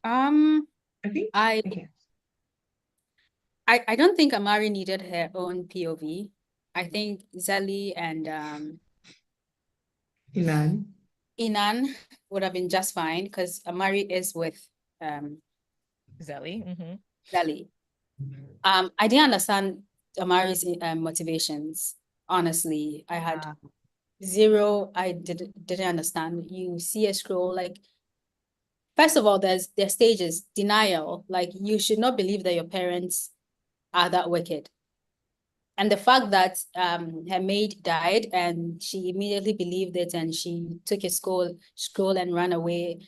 I think I okay. I don't think Amari needed her own POV. I think Zélie and Inan. Inan would have been just fine because Amari is with Zélie. Zélie. I didn't understand Amari's motivations. Honestly, I had zero. I didn't understand. You see a scroll like. First of all, there's stages, denial. Like you should not believe that your parents are that wicked. And the fact that her maid died and she immediately believed it and she took a scroll and ran away.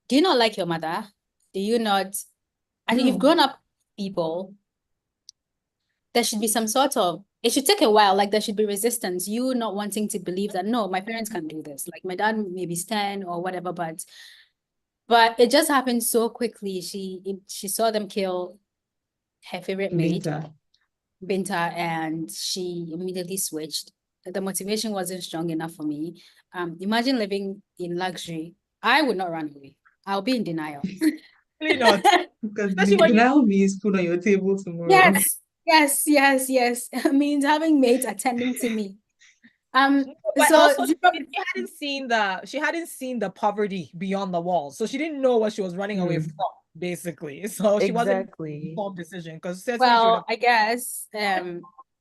Do you not like your mother? Do you not? I think you've No. grown up people. There should be some sort of, it should take a while. Like there should be resistance. You not wanting to believe that, no, my parents can do this. Like my dad maybe stand or whatever, but it just happened so quickly. She saw them kill her favorite maid, Binta, and she immediately switched. The motivation wasn't strong enough for me. Imagine living in luxury. I would not run away. I'll be in denial. Really not. Because Especially when you denial means food on your table tomorrow. Yes. It means having maids attending to me. but So also she hadn't seen the poverty beyond the walls. So she didn't know what she was running away from, basically. So she wasn't Exactly. informed decision because certainly she would well, have I guess.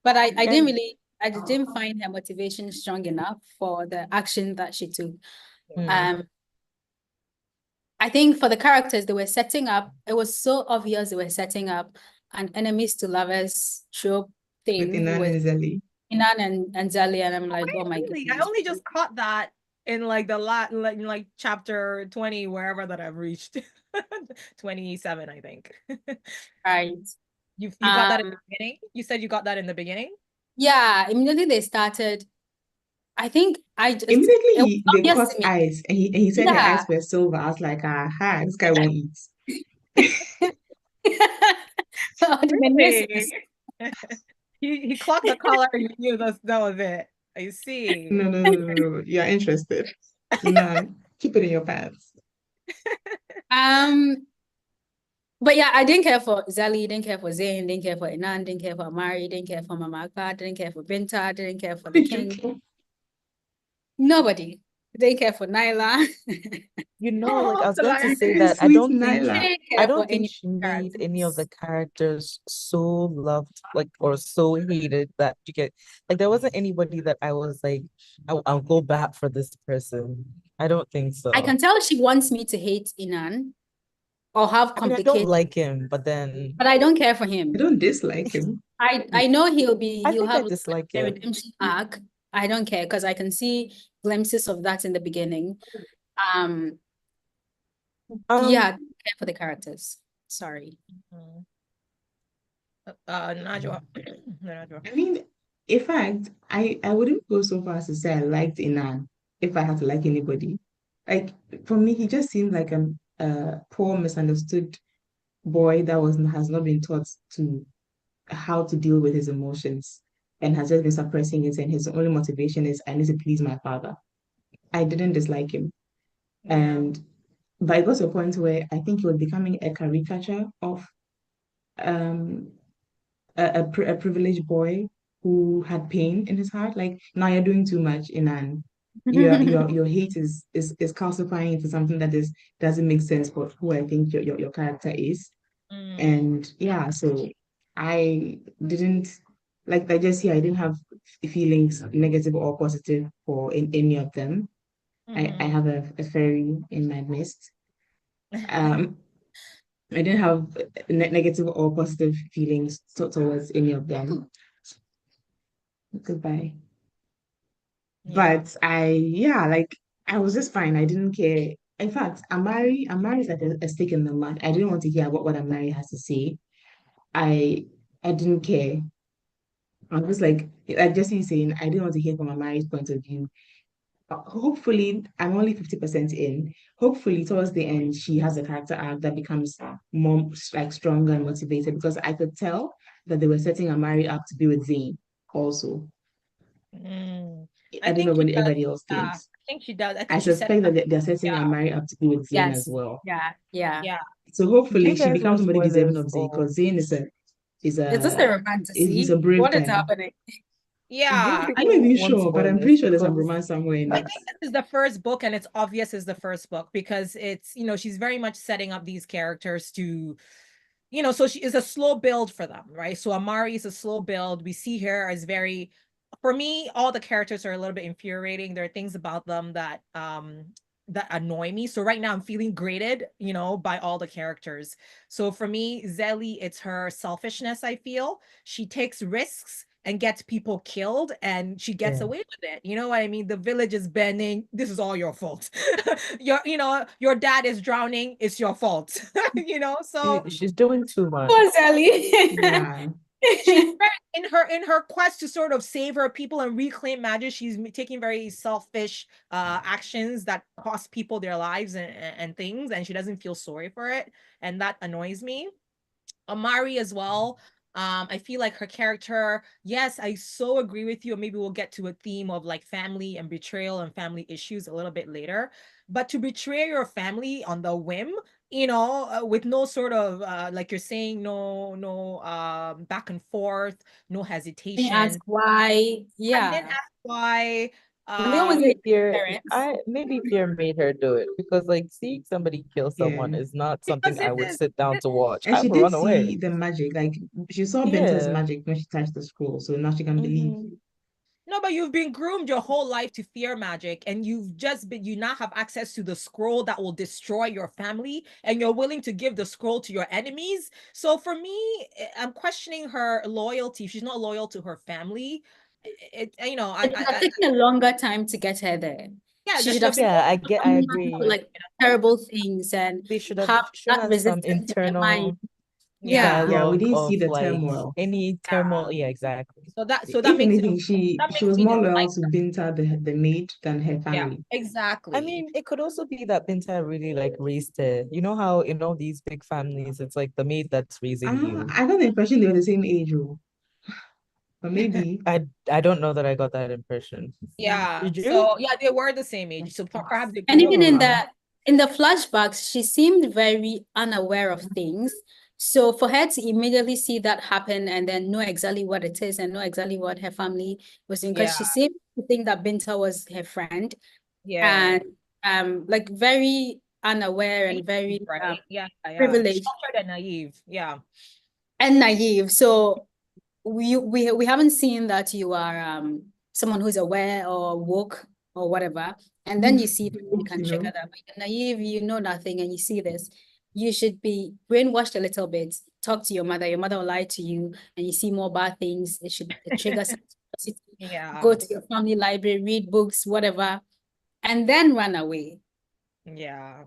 But I didn't find her motivation strong enough for the action that she took. I think for the characters they were setting up, it was so obvious they were setting up an enemies to lovers trope With thing Inan with and Zélie. Inan and Zélie, and I'm like, oh my really? I goodness. only just caught that in like like chapter 20, wherever that I've reached. 27, I think. Right. You got that in the beginning? You said you got that in the beginning? Yeah, immediately they started. I think Immediately they obvious caught to me. eyes and he said her Yeah. eyes were silver. I was like, aha, this guy won't eat. Really? He clocked the color and you knew that was it. I see. No. You're interested. No, keep it in your pants. But yeah, I didn't care for Zélie, didn't care for Zayn, didn't care for Inan, didn't care for Amari, didn't care for Mama Akpa, didn't care for Binta, didn't care for the king. Nobody. Didn't care for Nyla. You know, like I was going to Like, say that Sweet Nyla. Didn't I care for don't think any she made any of the characters. characters so loved, like, or so hated that you get like there wasn't anybody that I was like, I'll go back for this person. I don't think so. I can tell she wants me to hate Inan or have I mean, I don't complicated, like him, but then but I don't care for I him. don't dislike him. I know I he'll think I have dislike a him. redemption arc. I don't care because I can see glimpses of that in the beginning. Yeah, I don't care for the characters. Sorry. Najwa. Najwa. I mean, in fact, I wouldn't go so far as to say I liked Inan if I had to like anybody. Like for me, he just seemed like a poor, misunderstood boy that has not been taught to how to deal with his emotions and has just been suppressing it. And his only motivation is I need to please my father. I didn't dislike him, Yeah. and but it got to a point where I think he was becoming a caricature of um a privileged boy who had pain in his heart. Like now you're doing too much, Inan. Your hate is calcifying into something that is doesn't make sense for who I think your character is. Mm. And yeah, so I didn't like I just here I didn't have feelings negative or positive for in any of them. I Mm-hmm. have a fairy in my midst. Um I didn't have negative or positive feelings towards any of them. Goodbye. Yeah. But yeah, like I was just fine. I didn't care. In fact, Amari is like a stick in the mud. I didn't want to hear what Amari has to say. I I didn't care. I was just like just you saying, I didn't want to hear from Amari's point of view. Hopefully, I'm only 50% in. Hopefully, towards the end, she has a character arc that becomes more like stronger and motivated because I could tell that they were setting Amari up to be with Zayn also. Mm. I I don't know think she what does. anybody else Yeah, I thinks. think she does. I I think she set suspect up. that they're setting Yeah. Amari up to be with Zayn as Yes. well. Yeah. Yeah. So Do hopefully you she guys becomes want somebody deserving spoilers of Zayn or because Zayn is Is this a a he's a romantasy? brave What is guy. happening? you Yeah. I'm not people even want sure, but I'm spoilers? pretty sure there's some Because romance somewhere in I it. think this is the first book, and it's obvious is the first book because it's, she's very much setting up these characters to, so she is a slow build for them, right? So Amari is a slow build. We see her as very, for me, all the characters are a little bit infuriating. There are things about them that annoy me. So right now I'm feeling graded, by all the characters. So for me, Zélie, it's her selfishness, I feel. She takes risks and gets people killed and she gets yeah, away with it. You know what I mean? The village is burning. This is all your fault. Your dad is drowning. It's your fault. So she's doing too much. Poor Zélie. Yeah. she's in her quest to sort of save her people and reclaim magic. She's taking very selfish actions that cost people their lives and things, and she doesn't feel sorry for it, and that annoys me. Amari as well. I feel like her character, yes, I so agree with you. Maybe we'll get to a theme of like family and betrayal and family issues a little bit later. But to betray your family on the whim, with no sort of like you're saying, no back and forth, no May I ask hesitation. why? And then Yeah. ask why. We always Um, say parents. Maybe fear made her do it because like seeing somebody kill someone Yeah. is not something because I it would is. sit down to watch. And I she would did run away. see the magic. Like she saw Binta's Yeah. magic when she touched the scroll. So now she can believe. No, but you've been groomed your whole life to fear magic, and you now have access to the scroll that will destroy your family, and you're willing to give the scroll to your enemies. So for me, I'm questioning her loyalty. She's not loyal to her family. It would have taken a longer time to get her there. Yeah, She there should should have have been Yeah, more I done agree. like terrible things and They should have have shown that us some resistance in their mind. internal yeah. Yeah, we dialogue didn't see of the like turmoil. any turmoil. Yeah, exactly. If Makes it anything, that she makes was me more loyal dislike to her. Binta, the maid, than her Yeah, family. I exactly. mean, it could also be that Binta really like raised her. You know how in all these big families, it's like the maid that's raising you. I got the impression they were the same age, oh, but maybe. I don't know that I got that impression. Yeah. Did you? So yeah, they were the same age. So perhaps they And grew up even in around. the flashbacks, she seemed very unaware of things. So for her to immediately see that happen and then know exactly what it is and know exactly what her family was doing, because Yeah. she seemed to think that Binta was her friend Yeah. and like very unaware and very Right. Yeah. Yeah. privileged Sheltered and naive. Yeah. and naive. So we haven't seen that you are someone who's aware or woke or whatever, and then you see you Hope can you trigger know. that. But you're naive, you know nothing, and you see this. You should be brainwashed a little bit. Talk to your mother. Your mother will lie to you, and you see more bad things. It triggers curiosity. Go Yeah. to your family library, read books, whatever, and then run away. Yeah.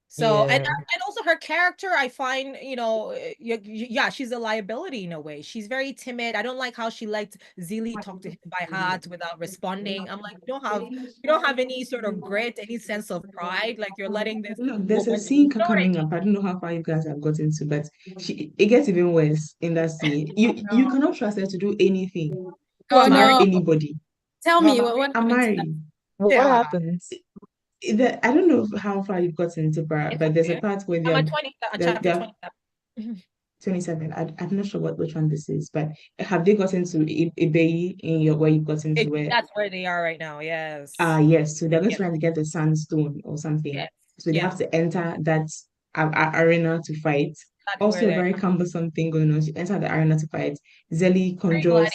So, and Yeah. also her character, I find, yeah, she's a liability in a way. She's very timid. I don't like how she let Zélie talk to him by heart without responding. I'm like, you don't have any sort of grit, any sense of pride. Like you're letting this Look, there's a woman, scene you know what I coming mean? up. I don't know how far you guys have gotten to, but it gets even worse in that scene. You cannot trust her to do anything Oh to marry no. anybody. Tell me what I'm happened to that? married. What Yeah. happens? I don't know how far you've gotten to, It's but there's a okay. part where I'm at 20, chapter they're 27. 27. I'm not sure which one this is, but have they gotten to a bay in your where you've gotten to where? That's where they are right now. Yes. Yes. So they're going to Yes. try to get the sandstone or something. Yes. So they Yeah. have to enter that arena to fight. That's where Also, a they very are. cumbersome thing going on. She enter the arena to fight. Zélie Very conjures gladiator.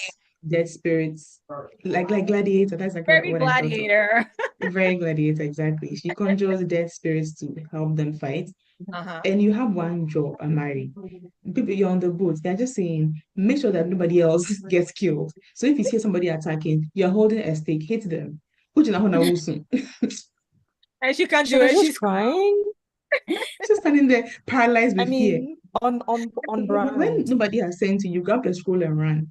dead spirits, like gladiator. That's like Very what I thought of. gladiator. Very gladiator, exactly. She conjures dead spirits to help them fight. Uh-huh. And you have one job, Amari. People you're on the boat, they're just saying, make sure that nobody else gets killed. So if you see somebody attacking, you're holding a stake, hit them. Put in a Hona Wilson. And she can't She do was it. just She's crying. Just standing there, paralyzed I with fear. mean, on When brand. nobody has sent you, you grab the scroll and run. On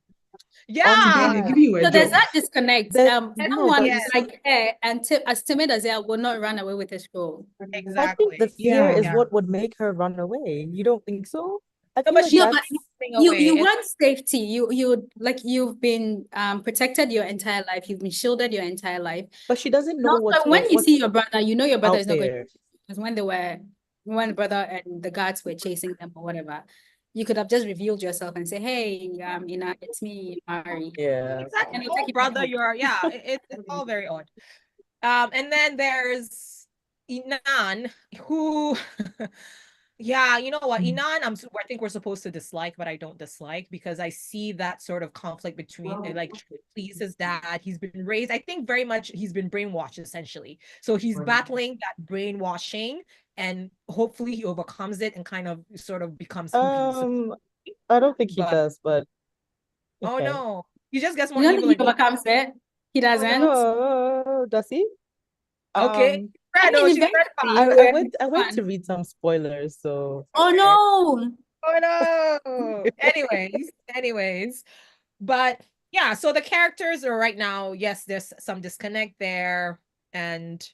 yeah. Then they're giving brand. you a So there's job. that disconnect. That no, Someone but Yeah, you see, like her and as timid as her will not run away with a scroll. I think the exactly. fear Yeah. is Yeah. what would make her run away. You don't think so? I No, feel but like she's No, not but that's, running you away. want safety. You like you've been protected your entire life. You've been shielded your entire life. but she doesn't And know also, when you what's see your brother, you know your brother out is not going to, there. because when the brother and the guards were chasing them or whatever, you could have just revealed yourself and say, "Hey, it's me, Mari," Yeah. Exactly. and it'll Oh, take you back brother, home. it's all very odd. And then there's Inan, who, yeah, you know what, Inan, I think we're supposed to dislike, but I don't dislike because I see that sort of conflict between, like, trying to please his dad. He's been raised, I think, very much. He's been brainwashed essentially, so he's battling that brainwashing, and hopefully he overcomes it and kind of sort of becomes who he's. I don't think he But does, but oh okay. no, he just gets You more don't think evil he and evil. overcomes it? He Oh no. doesn't. Oh, does he? Okay. Um, I No, mean, she's read fast. eventually, I went to fun. read some spoilers, so Oh Okay. no! Oh no. Anyways, but yeah, so the characters are right now, yes, there's some disconnect there, and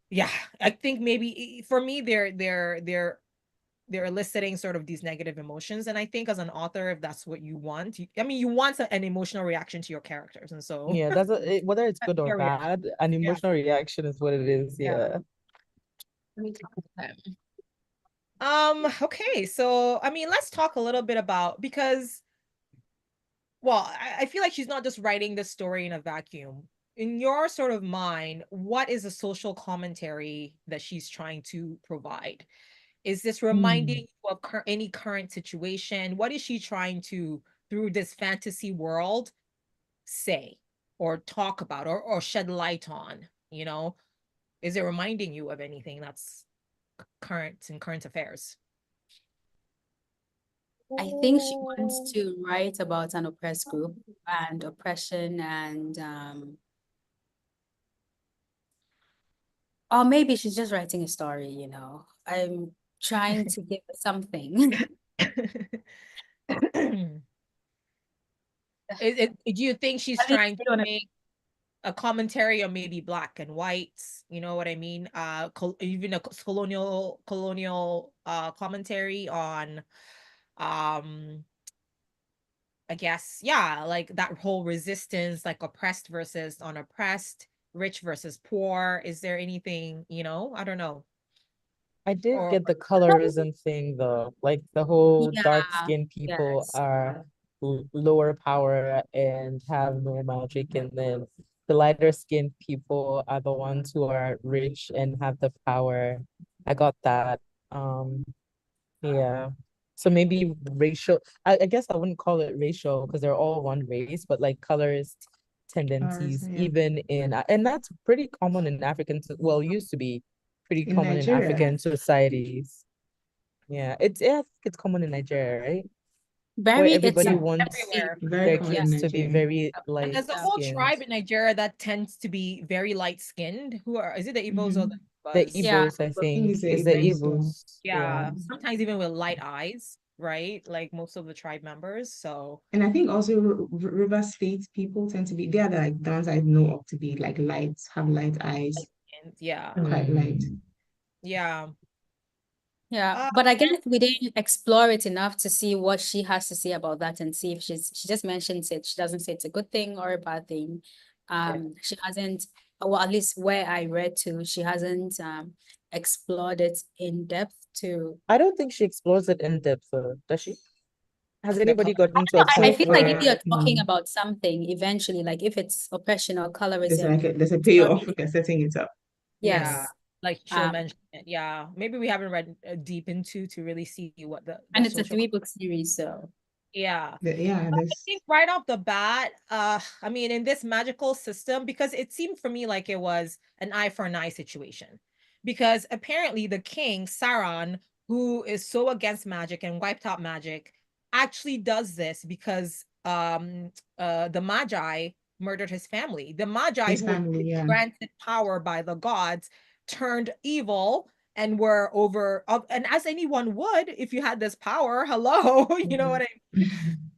yeah, I think maybe for me they're eliciting sort of these negative emotions, and I think as an author, if that's what you want, I mean, you want an emotional reaction to your characters, and so yeah, whether it's that's good or your reaction. bad, an Yeah, emotional reaction is what it is. yeah. Yeah. Okay, so I mean, let's talk a little bit about, because well, I feel like she's not just writing this story in a vacuum. In your sort of mind, what is a social commentary that she's trying to provide? Is this reminding you of any current situation? What is she trying to, through this fantasy world, say or talk about, or shed light on? Is it reminding you of anything that's current affairs? I think she wants to write about an oppressed group and oppression and or maybe she's just writing a story, I'm trying to give her something. Do you think she's At least trying to you know what make a commentary on maybe black and whites? You know what I mean? Even a colonial commentary on, um, I guess, yeah, like that whole resistance, like oppressed versus unoppressed, rich versus poor. Is there anything, I don't know, I did or get the colorism thing though. Like the whole dark Yeah, skinned people yes. are lower power and have no magic, and then the lighter skinned people are the ones who are rich and have the power. I got that. Um, yeah. So maybe racial, I guess I wouldn't call it racial because they're all one race, but like colorist tendencies, Yeah. even and that's pretty common in well, used to be pretty In common in Nigeria. African societies. Yeah, I think it's common in Nigeria, right? Where It's everybody Yeah, wants everywhere? very their common yeah. in kids to be Nigeria. very And light there's a whole skinned. tribe in Nigeria that tends to be very light skinned. Who are, is it the Igbos or the Mhm. The was. Yeah. evils, I I think think, it's the is the evils, yeah. evils. Yeah, sometimes even with light eyes, right? Like most of the tribe members. So And I think also River State people tend to be, they are like the ones I know of to be like light, have light eyes, and yeah, quite light. yeah. Yeah, Uh, but I guess we didn't explore it enough to see what she has to say about that and see if she just mentions it. She doesn't say it's a good thing or a bad thing. She hasn't, well, at least where I read to, she hasn't explored it in depth to. I don't think she explores it in depth, does she? Has the anybody gotten to No, a I point feel like if where you're talking about something eventually, like if it's oppression or colorism, There's a payoff for setting it up. yeah, yes. like she'll mention it. Yeah, maybe we haven't read deep into to really see what the And it's a social. 3-book series, so Yeah. Yeah, I there's think right off the bat, I mean, in this magical system, because it seemed for me like it was an eye for an eye situation. Because apparently the king, Sauron, who is so against magic and wiped out magic, actually does this because the Magi murdered his family. The Magi, his who were family, yeah. granted power by the gods, turned evil and were over and as anyone would if you had this power, hello, you know what I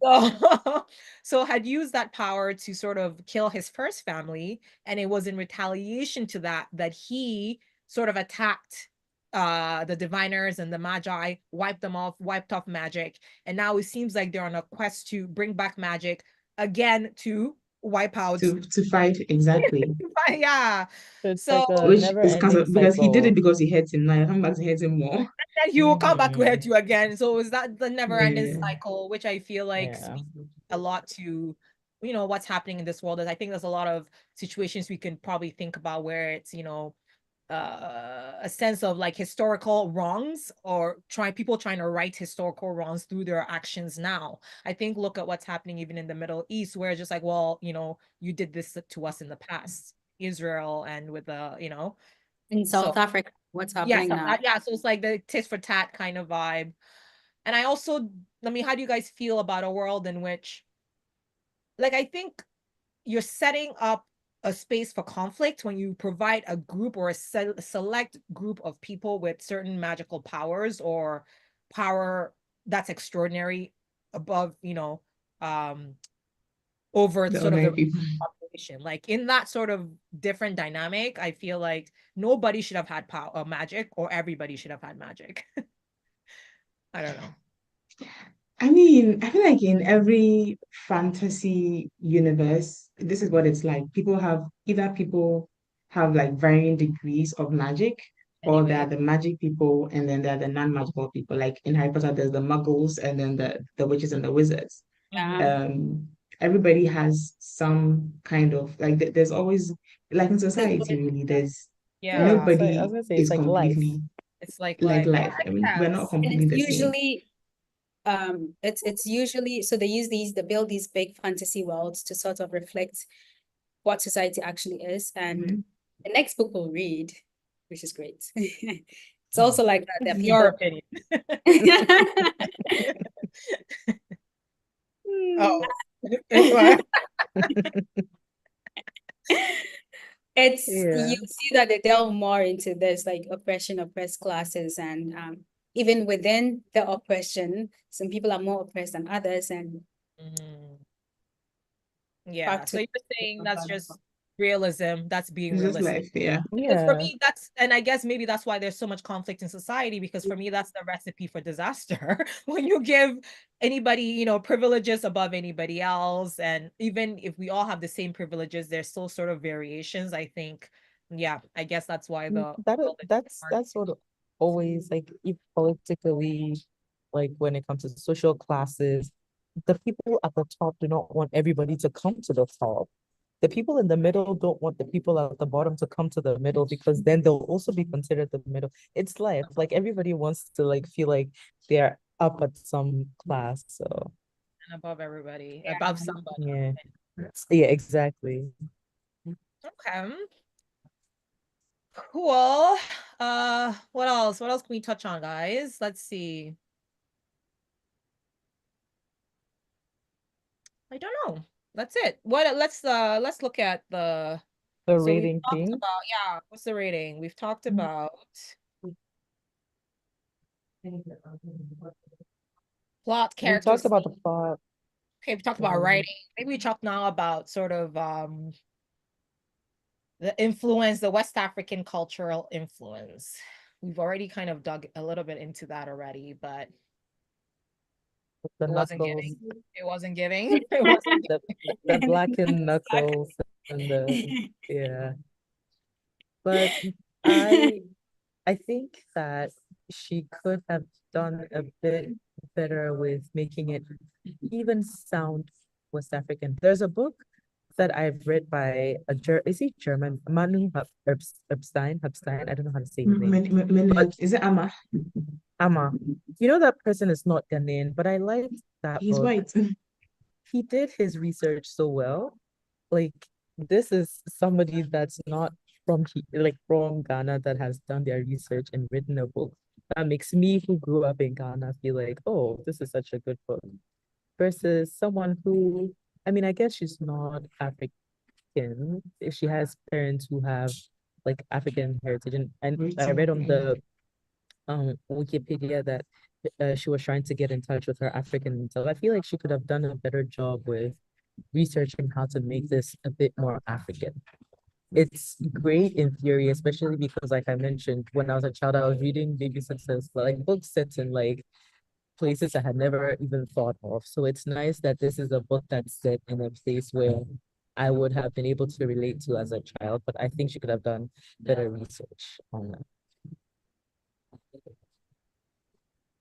so, so had used that power to sort of kill his first family, and it was in retaliation to that that he sort of attacked the diviners and the magi, wiped them off, wiped off magic, and now it seems like they're on a quest to bring back magic again to wipe out. To fight, exactly. Yeah. it's So like a Which is never-ending because he did it cycle? because he hates him. Now come back to hate him more. then he will come back to hurt Mm-hmm. you again. So is that the never-ending Yeah. cycle, which I feel like Yeah. speaks a lot to, you know, what's happening in this world. Is I think there's a lot of situations we can probably think about where it's, you know, a sense of like historical wrongs or people trying to right historical wrongs through their actions now. I think look at what's happening even in the Middle East, where it's just like, well, you know, you did this to us in the past, Israel and with the, you know, in so South Africa, what's yeah, happening so, now? yeah, so it's like the tit for tat kind of vibe. And I also, I mean, how do you guys feel about a world in which, like, I think you're setting up a space for conflict when you provide a group or a select group of people with certain magical powers or power that's extraordinary above, you know, um, over The sort of the ordinary people. population. Like in that sort of different dynamic, I feel like nobody should have had power, magic, or everybody should have had magic. I don't know. I mean, I feel like in every fantasy universe, this is what it's like. People have like varying degrees of magic, or there Anyway, are the magic people and then there are the non-magical people. Like in Harry Potter, there's the muggles and then the witches and the wizards. Yeah. mhm. Everybody has some kind of like there's always like in There's society, always- really, there's Yeah, Yeah, it's like I was nobody gonna say it's is like life. completely it's like like life. life. I mean, we're not Yes. And completely it's the same. usually it's usually so they build these big fantasy worlds to sort of reflect what society actually is. And Mhm. the next book we'll read, which is great. It's also like that. There are Your people. opinion. Hmm. Oh, what? It's Yeah. you see that they delve more into this like oppression, oppressed classes, and even within the oppression, some people are more oppressed than others, and Mhm. Yeah. back So to you're saying that's just realism. That's being It's just realistic. life, yeah. Because for Yeah. me, and I guess maybe that's why there's so much conflict in society, because for me, that's the recipe for disaster. When you give anybody, you know, privileges above anybody else, and even if we all have the same privileges, there's still sort of variations. I think, yeah, I guess that's why the world is hard. That's what always like if politically, like when it comes to social classes, the people at the top do not want everybody to come to the top. The people in the middle don't want the people at the bottom to come to the middle because then they'll also be considered the middle. It's life. Like everybody wants to like feel like they're up at some class. So And above everybody, above somebody. yeah. Yeah, exactly. Okay. Cool. What else? What else can we touch on, guys? Let's see. I don't know. That's it. Let's look at the The So we've rating talked thing. about, yeah, what's the rating? We've talked about plot, We characters. talked about the plot. Okay, we talked about writing. Maybe we talk now about sort of the influence, the West African cultural influence. We've already kind of dug a little bit into that already, but the it wasn't knuckles, giving. It wasn't giving. It wasn't the blackened knuckles and the yeah. But I I think that she could have done a bit better with making it even sound West African. There's a book that I've read by is he German? Epstein. I don't know how to say his name. But Is it Amma? Amma, you know that person is not Ghanaian, but I liked that He's book. white. He did his research so well. Like this is somebody that's not from Ghana that has done their research and written a book. That makes me who grew up in Ghana feel like, oh, this is such a good book. Versus someone who, I mean, I guess she's not African. If she has parents who have like African heritage, and I read on the Wikipedia that she was trying to get in touch with her African self. I feel like she could have done a better job with researching how to make this a bit more African. It's great in theory, especially because, like I mentioned, when I was a child, I was reading Baby Success, like books set in like places I had never even thought of. So it's nice that this is a book that's set in a place where I would have been able to relate to as a child, but I think she could have done better research on that.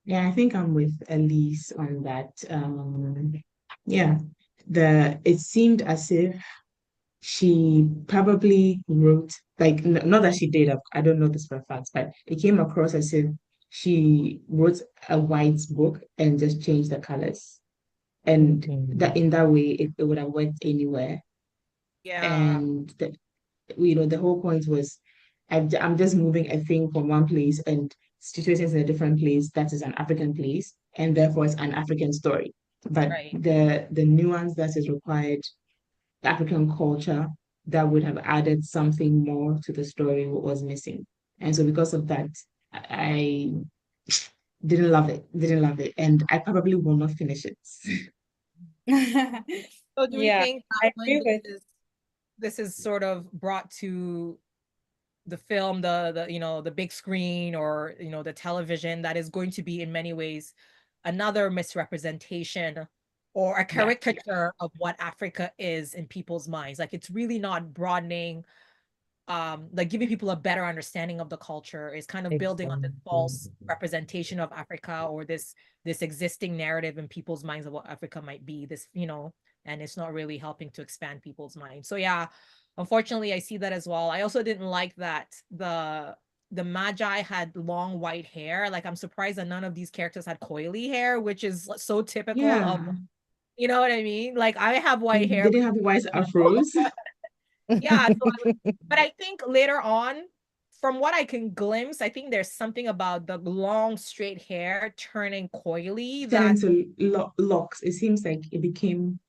Yeah, I think I'm with Elise on that. Yeah, it seemed as if she probably wrote like not that she did. I don't know this for a fact, but it came across as if she wrote a white book and just changed the colors, and that in that way it would have worked anywhere. yeah, And the whole point was I'm just moving a thing from one place and situations in a different place that is an African place, and therefore it's an African story. But right. the nuance that is required, the African culture that would have added something more to the story was missing. And so because of that, I didn't love it, and I probably will not finish it. So do we Yeah, think that I when agree with. this is sort of brought to the film, the big screen, or the television, that is going to be in many ways another misrepresentation or a Yeah, caricature of what Africa is in people's minds? Like, it's really not broadening, like giving people a better understanding of the culture. Is kind of building on this Exactly. false representation of Africa, or this existing narrative in people's minds of what Africa might be, and it's not really helping to expand people's minds. So yeah, unfortunately I see that as well. I also didn't like that the Magi had long white hair. Like, I'm surprised that none of these characters had coily hair, which is so typical of, yeah. you know what I mean? Like, I have white And hair, they didn't have white afros. yeah, but I think later on, from what I can glimpse, I think there's something about the long straight hair turning coily Turned that into locks. It seems like it became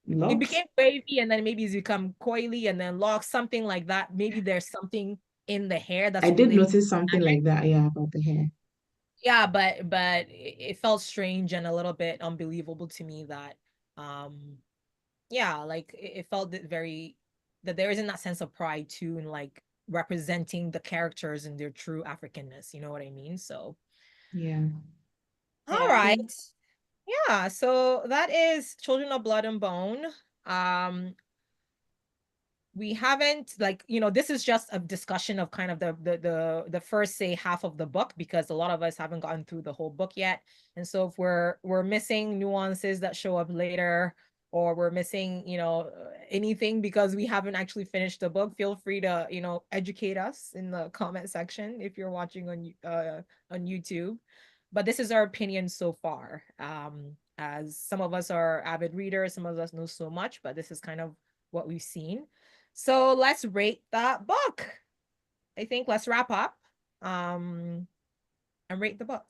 it locks. became wavy, and then maybe it's become coily and then locked, something like that. Maybe there's something in the hair I that's did related. notice something like that, yeah, about the hair. Yeah, but it felt strange and a little bit unbelievable to me that, um yeah, like it felt that there isn't that sense of pride too, in like representing the characters in their true Africanness, you know what I mean? So Yeah. all Yeah. right. Yeah, so that is Children of Blood and Bone. Um, we haven't, like, this is just a discussion of kind of the first, say, half of the book, because a lot of us haven't gotten through the whole book yet. And so if we're missing nuances that show up later, or we're missing anything because we haven't actually finished the book, feel free to educate us in the comment section if you're watching on YouTube. But this is our opinion so far. As some of us are avid readers, some of us know so much, but this is kind of what we've seen. So let's rate that book. I think let's wrap up and rate the book.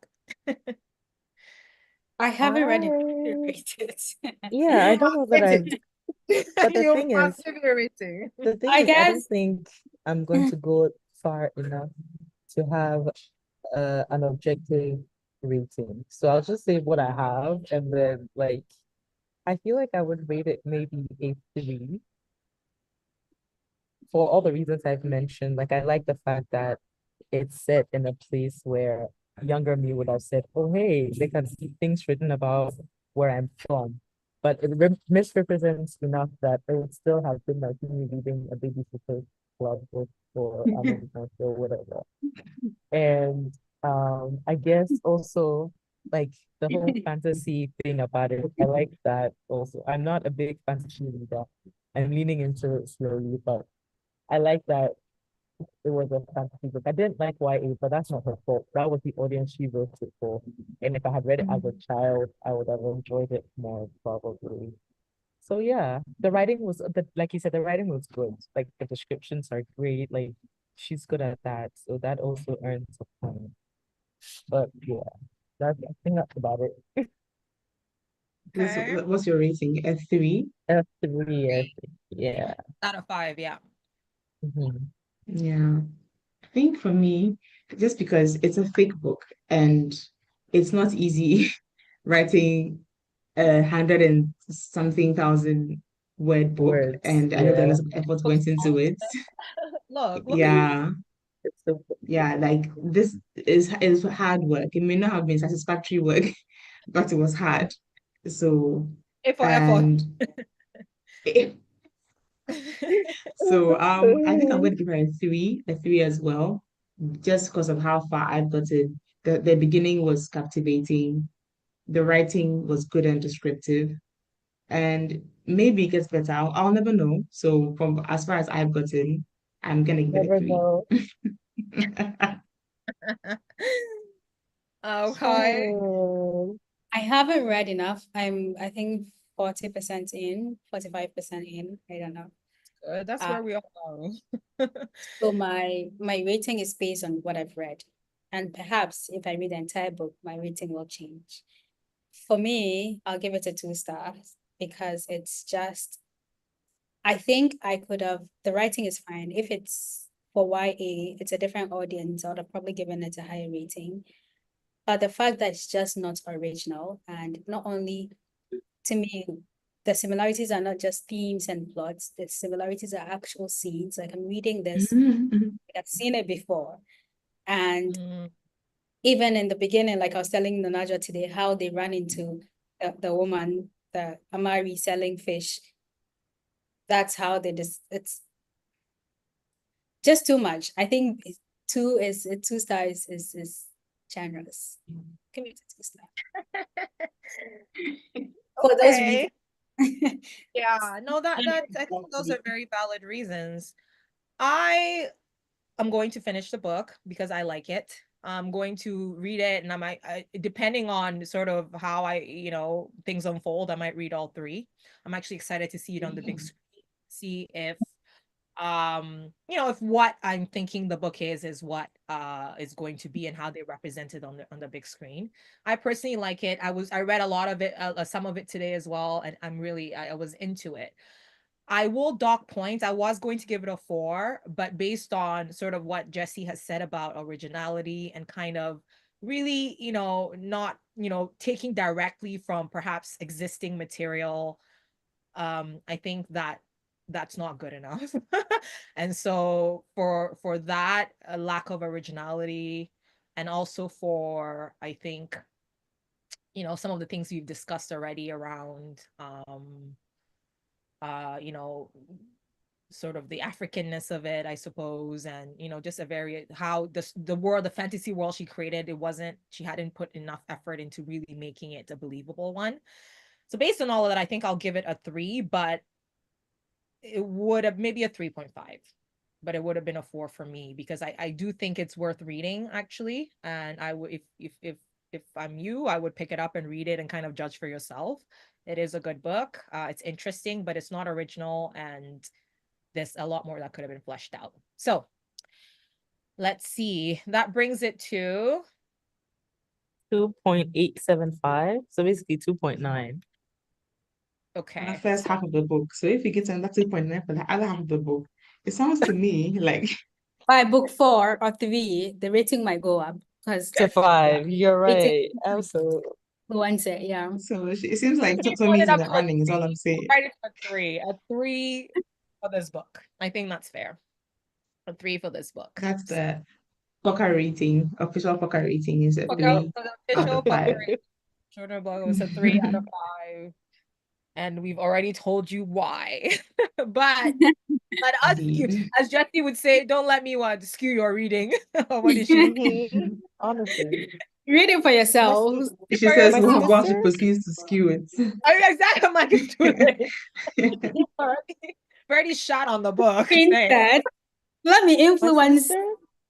I haven't read it. I Rate it. yeah, I don't know that It's I've But the You thing must is, give your rating. I I don't guess. think I'm going to go far enough to have an objective rating. So I'll just say what I have, and then like I feel like I would rate it maybe a 3 for all the reasons I've mentioned. Like I like the fact that it's set in a place where younger me would have said, "Oh, hey, they can see things written about where I'm from." But it misrepresents enough that it would still have been like me reading a babysitter club book or American or whatever. And I guess also like the whole fantasy thing about it, I like that also. I'm not a big fantasy reader. I'm leaning into it slowly, but I like that it was a fantasy book. I didn't like YA, but that's not her fault. That was the audience she wrote it for. And if I had read it as a child, I would have enjoyed it more probably. So yeah, the writing was like you said, the writing was good. Like the descriptions are great. Like she's good at that. So that also earns a point. But yeah, I think that's about it. Okay. What's your rating? A 3? F3, I Three. think. Yeah. Out of five, yeah. Mhm. Yeah. I think for me, just because it's a thick book and it's not easy writing 100 and something thousand word book, Words. and I know that a Yeah. lot of effort went into it. Look at you. Yeah, It's so yeah, like this is hard work. It may not have been satisfactory work, but it was hard. So, A for effort. and so I think I'm going to give her a three as well, just because of how far I've gotten. The beginning was captivating, the writing was good and descriptive, and maybe it gets better. I'll never know. So from as far as I've gotten, I'm gonna give it a never three. know. Okay. Oh, I haven't read enough. I think 40% in, 45% in. I don't know. Good. That's Uh, where we all are. so my rating is based on what I've read. And perhaps if I read the entire book, my rating will change. For me, I'll give it a 2 stars because it's just, I think I could have, the writing is fine. If it's for YA, it's a different audience. I would have probably given it a higher rating. But the fact that it's just not original, and not only to me, the similarities are not just themes and plots, the similarities are actual scenes. Like I'm reading this, I've seen it before. And Mm, even in the beginning, like I was telling Nanaja today, how they ran into the woman, the Amari selling fish. That's how they just, it's just too much. I think 2 stars is generous. Give it a 2 star. For those okay. reasons. Yeah. No, I think those are very valid reasons. I am going to finish the book because I like it. I'm going to read it, and depending on sort of how things unfold, I might read all three. I'm actually excited to see it on the big screen, see if if what I'm thinking the book is what is going to be and how they represent it on the big screen. I personally like it. I read a lot of it, some of it today as well, and I was into it. I will dock points. I was going to give it a 4, but based on sort of what Jesse has said about originality and kind of really, not, taking directly from perhaps existing material, I think that that's not good enough. And so for that, a lack of originality, and also for, I think, some of the things we've discussed already around uh, you know, sort of the Africanness of it, I suppose, and just a very how the world, the fantasy world she created, she hadn't put enough effort into really making it a believable one. So based on all of that, I think I'll give it a 3, but it would have maybe a 3.5, but it would have been a 4 for me because I do think it's worth reading actually, and I would, if I'm you, I would pick it up and read it and kind of judge for yourself. It is a good book. It's interesting, but it's not original, and there's a lot more that could have been fleshed out. So let's see. That brings it to 2.875. So basically 2.9. for the Okay. first half of the book. So if you get another 2.9 for the other half of the book, it sounds to me like By book 4 or 3, the rating might go up because To 5. You're rating right. Absolutely. wants it. Yeah. so. It seems like You put Tommy's it in up the to a running. Is all I'm 3. saying. Write it a 3. A 3 for this book. I think that's fair. A 3 for this book. That's the Poka rating. Official Poka rating is a Poka, 3 for the out official of Poka 5. rating, children's book was a 3 out of 5. And we've already told you why. But let us, Indeed. as Jessie would say, don't let me skew your reading. What is she? Honestly. Read it for yourselves. She For says My yourself. while she sister, proceeds to skew it. I mean, exactly. I'm like, it's too late. Already shot on the book. Thanks. Instead, let me my influence sister,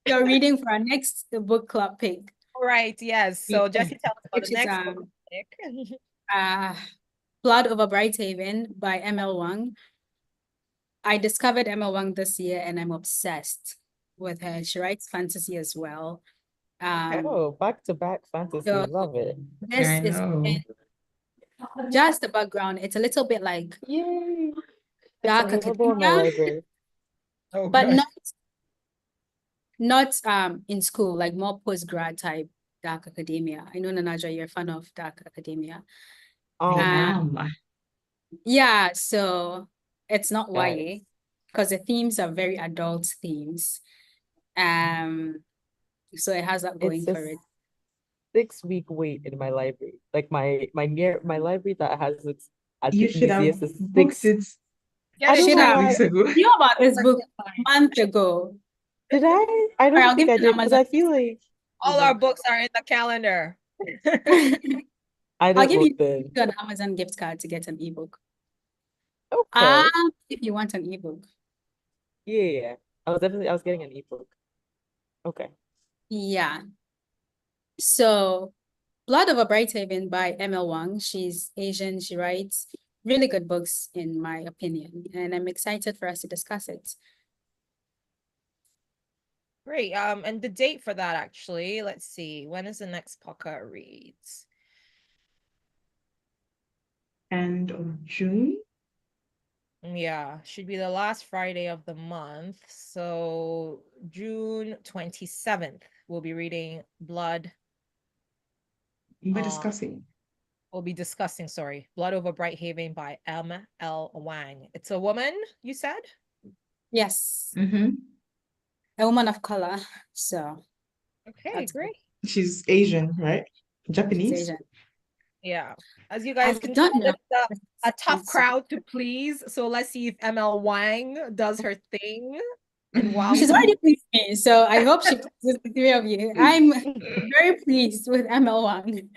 your reading for our next book club pick, Right, yes. So Jessie, tell us about which the is next book pick. uh Blood over Brighthaven by ML Wang. I discovered ML Wang this year and I'm obsessed with her. She writes fantasy as well. oh, back-to-back fantasy. So Love it. this I is know. just the background. It's a little bit like Yay. It's Dark available in my Academia, library. Oh, but good. not in school, like more post-grad type Dark Academia. I know Nanaja, you're a fan of Dark Academia. I Um, am. Yeah, so it's not guys, YA because the themes are very adult themes. So it has that going it's a for it. 6-week wait in my library. Like my library that has its You should have busiest is booked it Get I it don't Should know have. weeks why. ago. Knew about this book a month ago. Did I? I Or don't I'll give think I you an did because Amazon. I feel like All our books are in the calendar. I I'll didn't give you look then. an Amazon gift card to get an ebook. Okay. If you want an ebook. Yeah. I was getting an ebook. Okay. Yeah. So Blood of a Brighthaven by ML Wang. She's Asian. She writes really good books, in my opinion. And I'm excited for us to discuss it. Great. And the date for that actually, let's see. When is the next Poka reads? End of June. Yeah, should be the last Friday of the month. So June 27th, we'll be reading Blood. We're discussing. We'll be discussing, sorry, Blood over Brighthaven by M.L. Wang. It's a woman, you said? Yes. Mm-hmm. A woman of color. So Okay, that's great. She's Asian, right? She's Japanese. Asian. Yeah. As you I guys can tell, don't know. it's a tough crowd to please. So let's see if ML Wang does her thing. And while She's already pleased me, so I hope she pleases the three of you. I'm very pleased with ML Wang.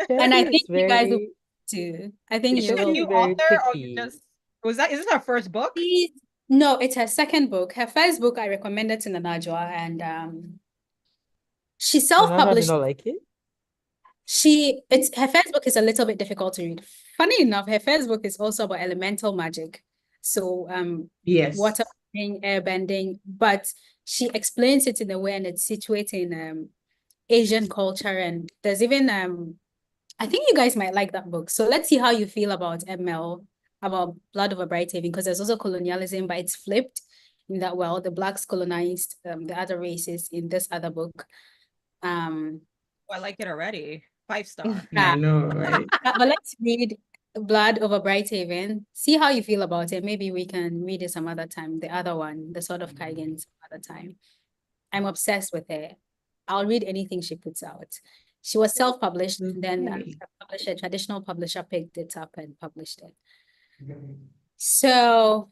And I Jessie think is you guys will very too. I think is you she a will. new very author or you picky. just is this her first book? No, it's her second book. Her first book I recommended to Nanajwa, and she Nanaja did self-published. not like it. Her first book is a little bit difficult to read. Funny enough, her first book is also about elemental magic. So Yes. water bending, air bending, but she explains it in a way and it's situated in Asian culture. And there's even I think you guys might like that book. So let's see how you feel about ML, about Blood of a Brighthaven, because there's also colonialism, but it's flipped in that well. The blacks colonized the other races in this other book. Oh, I like it already. 5-star. I know, right? But let's read Blood over Brighthaven. See how you feel about it. Maybe we can read it some other time. The other one, The Sword of Kaigen, some other time. I'm obsessed with her. I'll read anything she puts out. She was self-published, then Okay. a traditional publisher picked it up and published it. So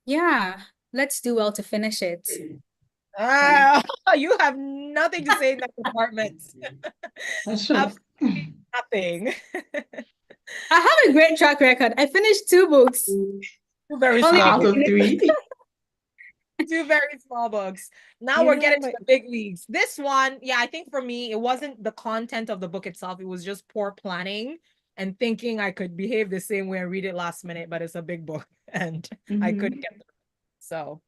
yeah, let's do well to finish it. You have nothing to say in that department. Sure. Absolutely nothing. I have a great track record. I finished 2 books. Two very Only small Out of books. 3. Two very small books. Now You we're know, getting to the big leagues. This one, yeah, I think for me, it wasn't the content of the book itself. It was just poor planning and thinking I could behave the same way and read it last minute, but it's a big book and I couldn't get through. So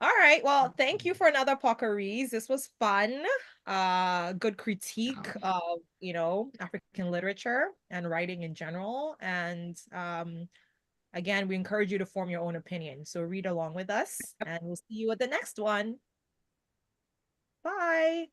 All right. Well, thank you for another Poka Reads. This was fun. Good critique of, African literature and writing in general. And again, we encourage you to form your own opinion. So read along with us, and we'll see you at the next one. Bye.